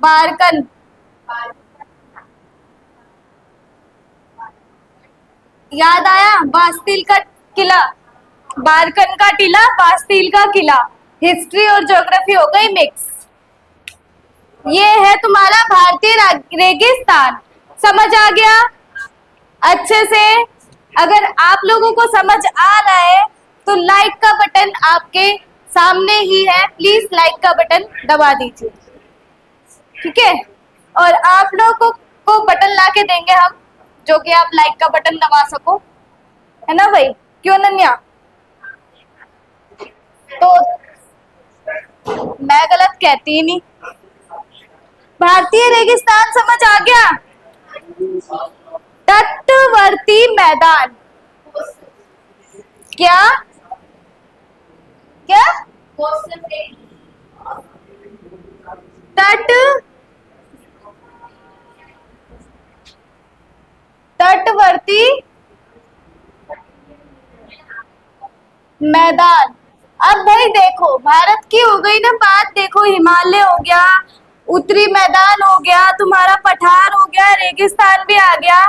बारकन। याद आया? बास्तील का किला, बारकन का टीला, बास्तील का किला। हिस्ट्री और ज्योग्राफी हो गई मिक्स। ये है तुम्हारा भारतीय रेगिस्तान। समझ आ गया अच्छे से? अगर आप लोगों को समझ आ रहा है तो लाइक का बटन आपके सामने ही है, प्लीज लाइक का बटन दबा दीजिए। ठीक है, और आप लोगों को बटन ला के देंगे हम, जो कि आप लाइक का बटन दबा सको, है ना भाई? क्यों नन्या? तो मैं गलत कहती ही नहीं। भारतीय रेगिस्तान समझ आ गया? तटवर्ती मैदान। क्या क्या? तटवर्ती मैदान। अब भाई देखो, भारत की हो गई ना बात। देखो, हिमालय हो गया, उत्तरी मैदान हो गया, तुम्हारा पठार हो गया, रेगिस्तान भी आ गया,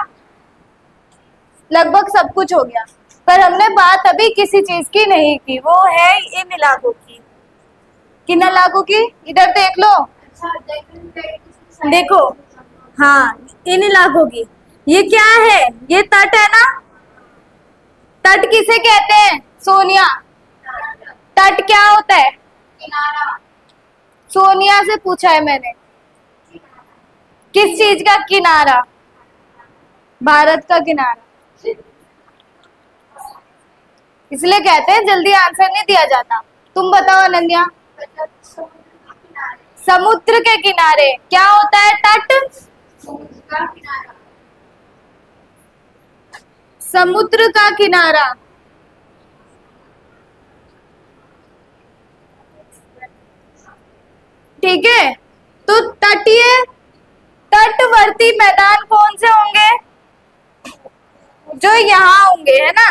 लगभग सब कुछ हो गया। पर हमने बात अभी किसी चीज की नहीं की, वो है इन इलाकों की। किन इलाकों की? इधर देख लो, देखो, हाँ, इन इलाकों की। ये क्या है? ये तट है ना? तट किसे कहते हैं सोनिया? तट क्या होता है? सोनिया से पूछा है मैंने, किस चीज का किनारा? भारत का किनारा। इसलिए कहते हैं जल्दी आंसर नहीं दिया जाता। तुम बताओ अनन्या। समुद्र के किनारे क्या होता है? तट। समुद्र का किनारा। ठीक है, तो तटवर्ती मैदान कौन से होंगे? जो यहाँ होंगे, है ना?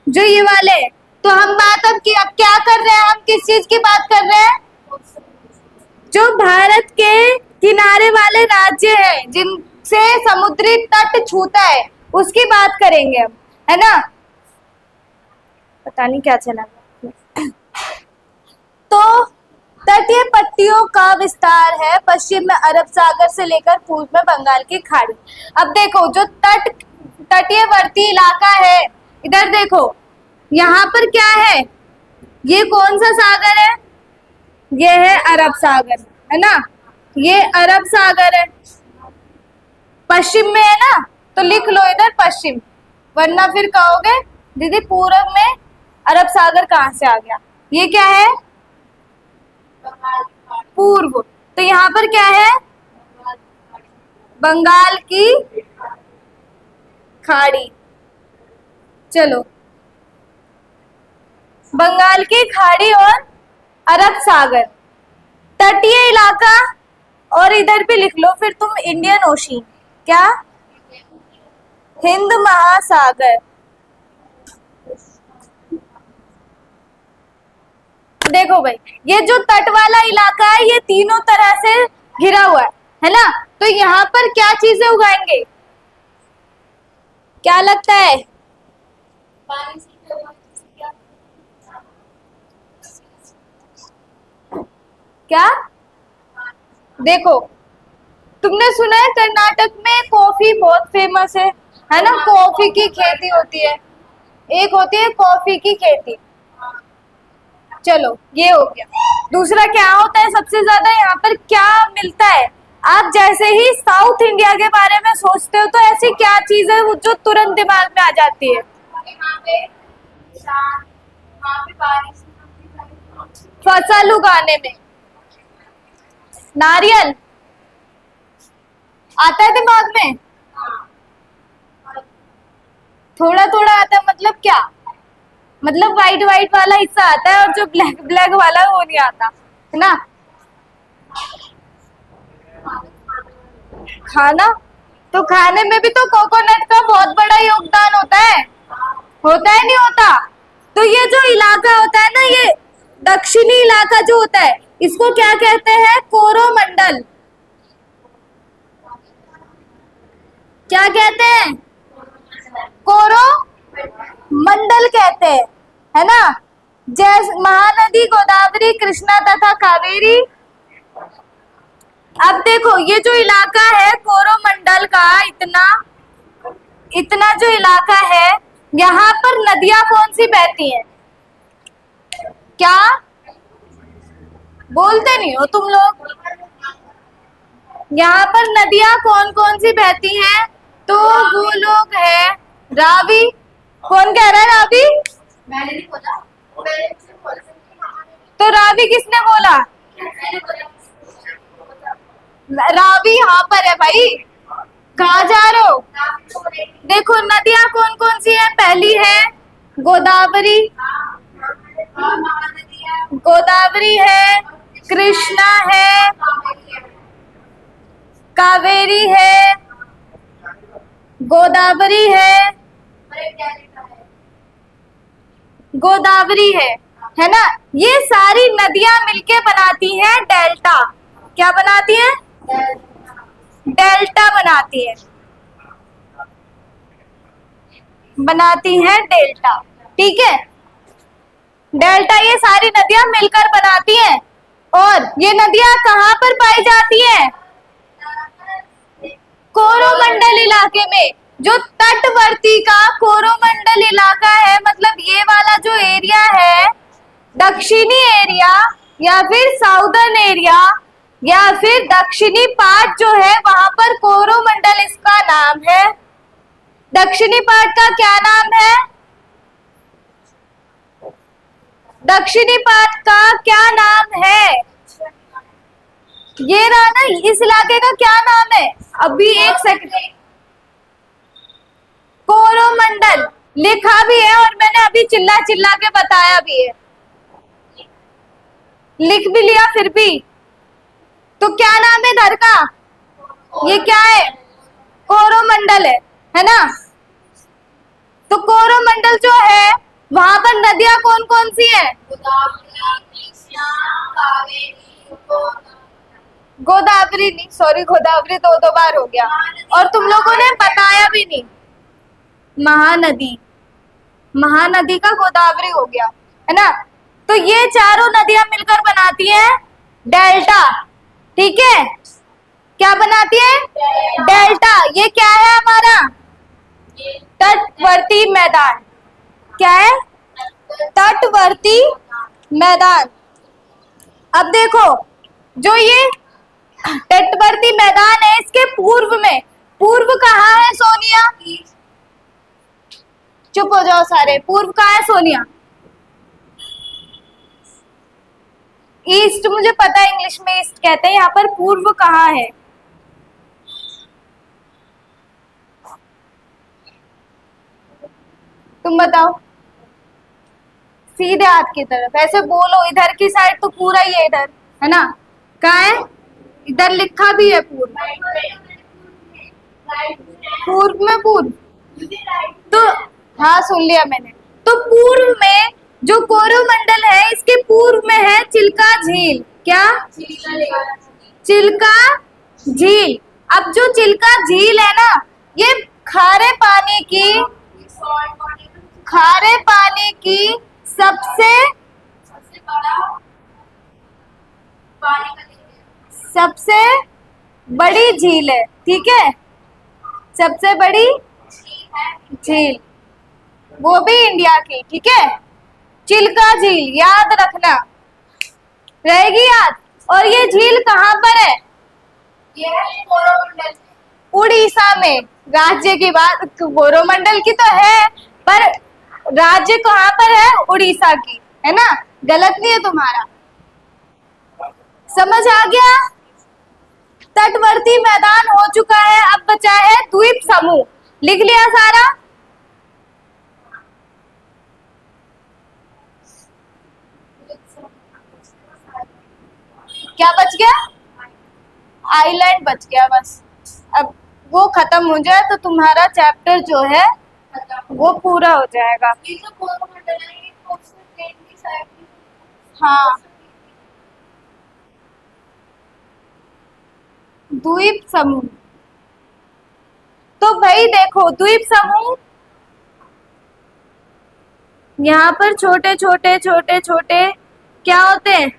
जो ये वाले। तो हम बात अब क्या कर रहे हैं? हम किस चीज की बात कर रहे हैं? जो भारत के किनारे वाले राज्य हैं, जिनसे समुद्री तट छूता है, उसकी बात करेंगे हम, है ना? पता नहीं क्या चला। तो तटीय पट्टियों का विस्तार है पश्चिम में अरब सागर से लेकर पूर्व में बंगाल की खाड़ी। अब देखो, जो तटीयवर्ती इलाका है इधर देखो, यहाँ पर क्या है, ये कौन सा सागर है, ये है अरब सागर, है ना, ये अरब सागर है, पश्चिम में है ना, तो लिख लो इधर पश्चिम, वरना फिर कहोगे दीदी पूरब में अरब सागर कहाँ से आ गया। ये क्या है, पूर्व, तो यहाँ पर क्या है, बंगाल की खाड़ी। चलो, बंगाल की खाड़ी और अरब सागर, तटीय इलाका, और इधर भी लिख लो फिर तुम इंडियन ओशन, क्या, हिंद महासागर। देखो भाई, ये जो तट वाला इलाका है ये तीनों तरह से घिरा हुआ है ना, तो यहाँ पर क्या चीजें उगाएंगे, क्या लगता है, क्या, देखो तुमने सुना है कर्नाटक में कॉफी बहुत फेमस है ना, कॉफी की खेती होती है, एक होती है कॉफी की खेती। चलो ये हो गया। दूसरा क्या होता है, सबसे ज्यादा यहाँ पर क्या मिलता है, आप जैसे ही साउथ इंडिया के बारे में सोचते हो तो ऐसी क्या चीज है जो तुरंत दिमाग में आ जाती है, फसल उगाने में, नारियल आता है दिमाग में, थोड़ा थोड़ा आता है, मतलब क्या, मतलब व्हाइट व्हाइट वाला हिस्सा आता है और जो ब्लैक ब्लैक वाला वो नहीं आता, है ना। खाना, तो खाने में भी तो कोकोनट का बहुत बड़ा योगदान होता है नहीं होता। तो ये जो इलाका होता है ना, ये दक्षिणी इलाका जो होता है, इसको क्या कहते हैं, कोरोमंडल, क्या कहते हैं, कोरो मंडल कहते हैं, है ना। जैसे महानदी गोदावरी कृष्णा तथा कावेरी। अब देखो ये जो इलाका है कोरोमंडल का, इतना जो इलाका है, यहाँ पर नदियां कौन सी बहती हैं, क्या बोलते नहीं हो तुम लोग, यहाँ पर नदियां कौन कौन सी बहती हैं, तो वो लोग है रावी, कौन कह रहा है रावी, मैंने नहीं बोला, तो रावी किसने बोला, रावी यहाँ पर है भाई, कहाँ जा रहे हो। देखो नदियां कौन कौन सी है, पहली है गोदावरी, गोदावरी है, कृष्णा है, कावेरी है, गोदावरी है, गोदावरी है ना। ये सारी नदियां मिलके बनाती हैं डेल्टा, क्या बनाती हैं, डेल्टा बनाती है, बनाती हैं डेल्टा, ठीक है। डेल्टा ये सारी नदियां मिलकर बनाती हैं, और ये नदियां कहाँ पर पाई जाती हैं, कोरोमंडल इलाके में। जो तटवर्ती का कोरोमंडल इलाका है, मतलब ये वाला जो एरिया है, दक्षिणी एरिया या फिर साउदर्न एरिया या फिर दक्षिणी पार्ट जो है, वहां पर कोरोमंडल इसका नाम है। दक्षिणी पार्ट का क्या नाम है, दक्षिणी पार्ट का क्या नाम है, ये रहा ना, इस इलाके का क्या नाम है, अभी एक सेकंड, कोरोमंडल लिखा भी है और मैंने अभी चिल्ला चिल्ला के बताया भी है, लिख भी लिया फिर भी। तो क्या नाम है घर का, ये क्या है, कोरोमंडल है ना। तो कोरोमंडल जो है वहां पर नदियां कौन कौन सी हैं, गोदावरी नहीं, सॉरी गोदावरी दो बार हो गया, और तुम लोगों ने बताया भी नहीं, महानदी, महानदी का गोदावरी हो गया, है ना। तो ये चारों नदियां मिलकर बनाती हैं डेल्टा, ठीक है, क्या बनाती है, डेल्टा। ये क्या है हमारा, तटवर्ती मैदान, क्या है? तटवर्ती मैदान। अब देखो, जो ये तटवर्ती मैदान है, इसके पूर्व में, पूर्व कहाँ है सोनिया? चुप हो जाओ सारे, पूर्व कहाँ है सोनिया? ईस्ट, मुझे पता है इंग्लिश में ईस्ट कहते हैं, यहाँ पर पूर्व कहाँ है? तुम बताओ। सीधे हाथ की तरफ ऐसे बोलो, इधर की साइड तो पूरा ही है, इधर है ना? कहाँ है? इधर लिखा भी है पूर्व। पूर्व में पूर्व तो, हाँ सुन लिया मैंने। तो पूर्व में जो कोरोमंडल है, इसके पूर्व में है चिल्का झील। क्या? चिल्का झील। अब जो चिल्का झील है ना, ये खारे पानी की सबसे बड़ी झील है। ठीक है, सबसे बड़ी झील, वो भी इंडिया की। ठीक है, चिल्का झील याद रखना, रहेगी याद। और ये झील कहाँ पर है? ये है कोरोमंडल, उड़ीसा में। राज्य की बात, कोरोमंडल की तो है, पर राज्य कहाँ पर है? उड़ीसा की, है ना? गलत नहीं है तुम्हारा, समझ आ गया? तटवर्ती मैदान हो चुका है, अब बचा है द्वीप समूह। लिख लिया सारा? क्या बच गया? आइलैंड बच गया बस। अब वो खत्म हो जाए तो तुम्हारा चैप्टर जो है वो पूरा हो जाएगा। हाँ, द्वीप समूह। तो भाई देखो, द्वीप समूह यहाँ पर छोटे छोटे छोटे छोटे क्या होते हैं?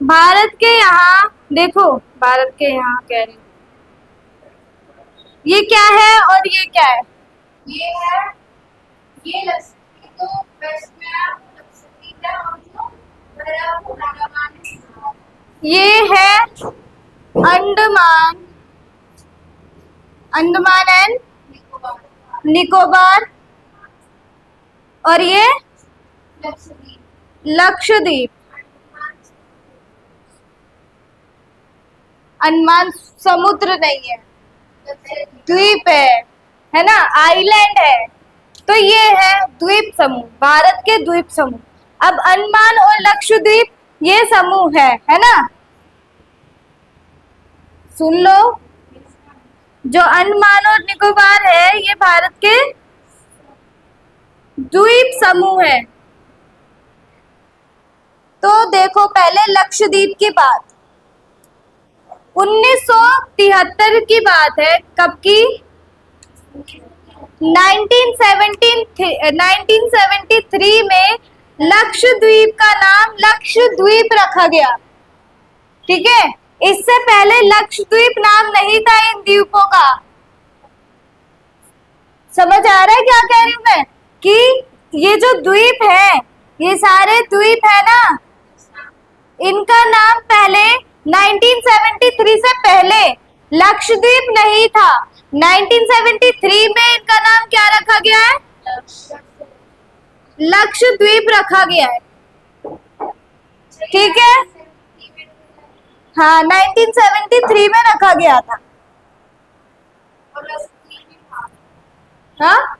भारत के यहाँ देखो, भारत के यहाँ कह रही हूँ, ये क्या है और ये क्या है? ये है, ये तो वेस्ट में लक्षद्वीप है, और जो अंडमान, ये है अंडमान, अंडमान एंड निकोबार, और ये लक्षद्वीप। अंडमान समुद्र नहीं है, द्वीप है ना? आइलैंड है। तो ये है द्वीप समूह, भारत के द्वीप समूह। अब अंडमान और लक्षद्वीप ये समूह है ना? सुन लो, जो अंडमान और निकोबार है, ये भारत के द्वीप समूह है। तो देखो, पहले लक्षद्वीप की बात 1973 की बात है। कब की? 1973 में लक्षद्वीप का नाम लक्षद्वीप रखा गया। ठीक है, इससे पहले लक्षद्वीप नाम नहीं था इन द्वीपों का। समझ आ रहा है क्या कह रही हूं मैं? कि ये जो द्वीप है, ये सारे द्वीप है ना, इनका नाम पहले 1973 से पहले लक्षद्वीप नहीं था। 1973 में इनका नाम क्या रखा गया है? लक्षद्वीप रखा गया है। ठीक है, हाँ 1973 में रखा गया था। हाँ,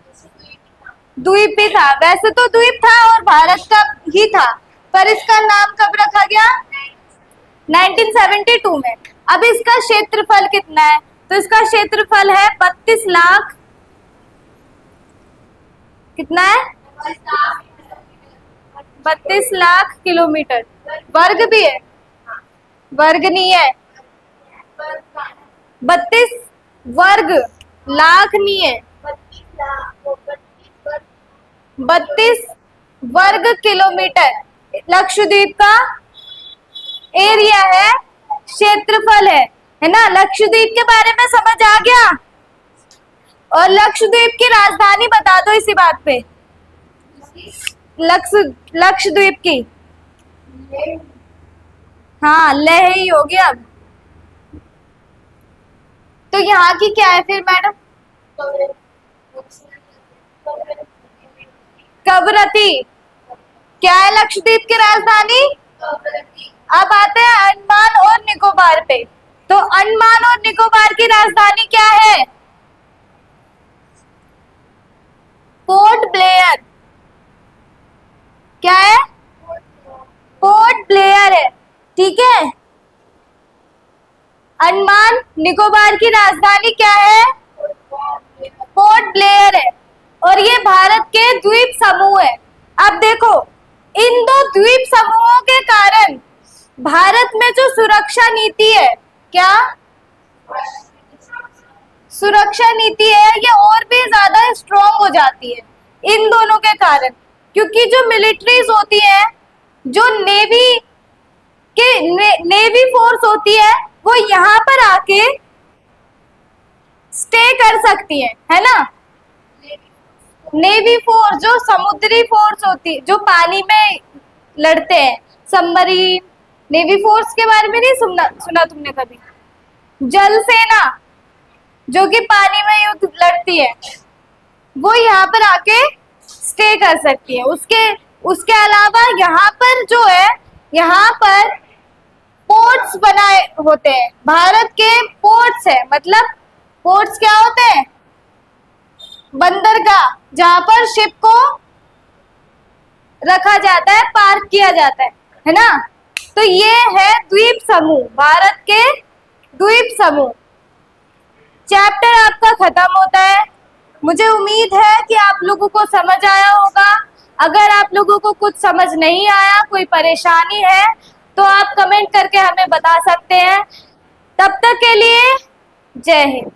द्वीप ही था, वैसे तो द्वीप था और भारत का ही था, पर इसका नाम कब रखा गया? 1972 में। अब इसका क्षेत्रफल कितना है? तो इसका क्षेत्रफल है 32 लाख, कितना है? 32 लाख किलोमीटर वर्ग भी है, वर्ग नहीं है, 32 वर्ग, लाख नहीं है, 32 वर्ग किलोमीटर लक्षद्वीप का एरिया है, क्षेत्रफल है ना? लक्षद्वीप के बारे में समझ आ गया? और लक्षद्वीप की राजधानी बता दो इसी बात पे। लक्षद्वीप की, हाँ लेह ही होगी अब। तो यहाँ की क्या है फिर मैडम? कवरत्ती। क्या है लक्षद्वीप की राजधानी? अब आते हैं अंडमान और निकोबार पे। तो अंडमान और निकोबार की राजधानी क्या है? Port Blair. क्या है? पोर्ट ब्लेयर है, ठीक है। अंडमान निकोबार की राजधानी क्या है? पोर्ट ब्लेयर है। और ये भारत के द्वीप समूह है। अब देखो, इन दो द्वीप समूहों के कारण भारत में जो सुरक्षा नीति है, क्या सुरक्षा नीति है, ये और भी ज्यादा स्ट्रॉन्ग हो जाती है इन दोनों के कारण। क्योंकि जो मिलिट्रीज होती है, जो नेवी फोर्स होती है, वो यहाँ पर आके स्टे कर सकती है ना। नेवी फोर्स जो समुद्री फोर्स होती, जो पानी में लड़ते हैं, सबमरीन। नेवी फोर्स के बारे में नहीं सुना तुमने कभी? जल सेना जो कि पानी में युद्ध लड़ती है, वो यहाँ पर आके स्टे कर सकती है। उसके अलावा यहाँ पर जो है, यहाँ पर पोर्ट्स बनाए होते हैं, भारत के पोर्ट्स है। मतलब पोर्ट्स क्या होते हैं? बंदरगाह, जहां पर शिप को रखा जाता है, पार्क किया जाता है ना। तो ये है द्वीप समूह, भारत के द्वीप समूह। चैप्टर आपका खत्म होता है। मुझे उम्मीद है कि आप लोगों को समझ आया होगा। अगर आप लोगों को कुछ समझ नहीं आया, कोई परेशानी है, तो आप कमेंट करके हमें बता सकते हैं। तब तक के लिए जय हिंद।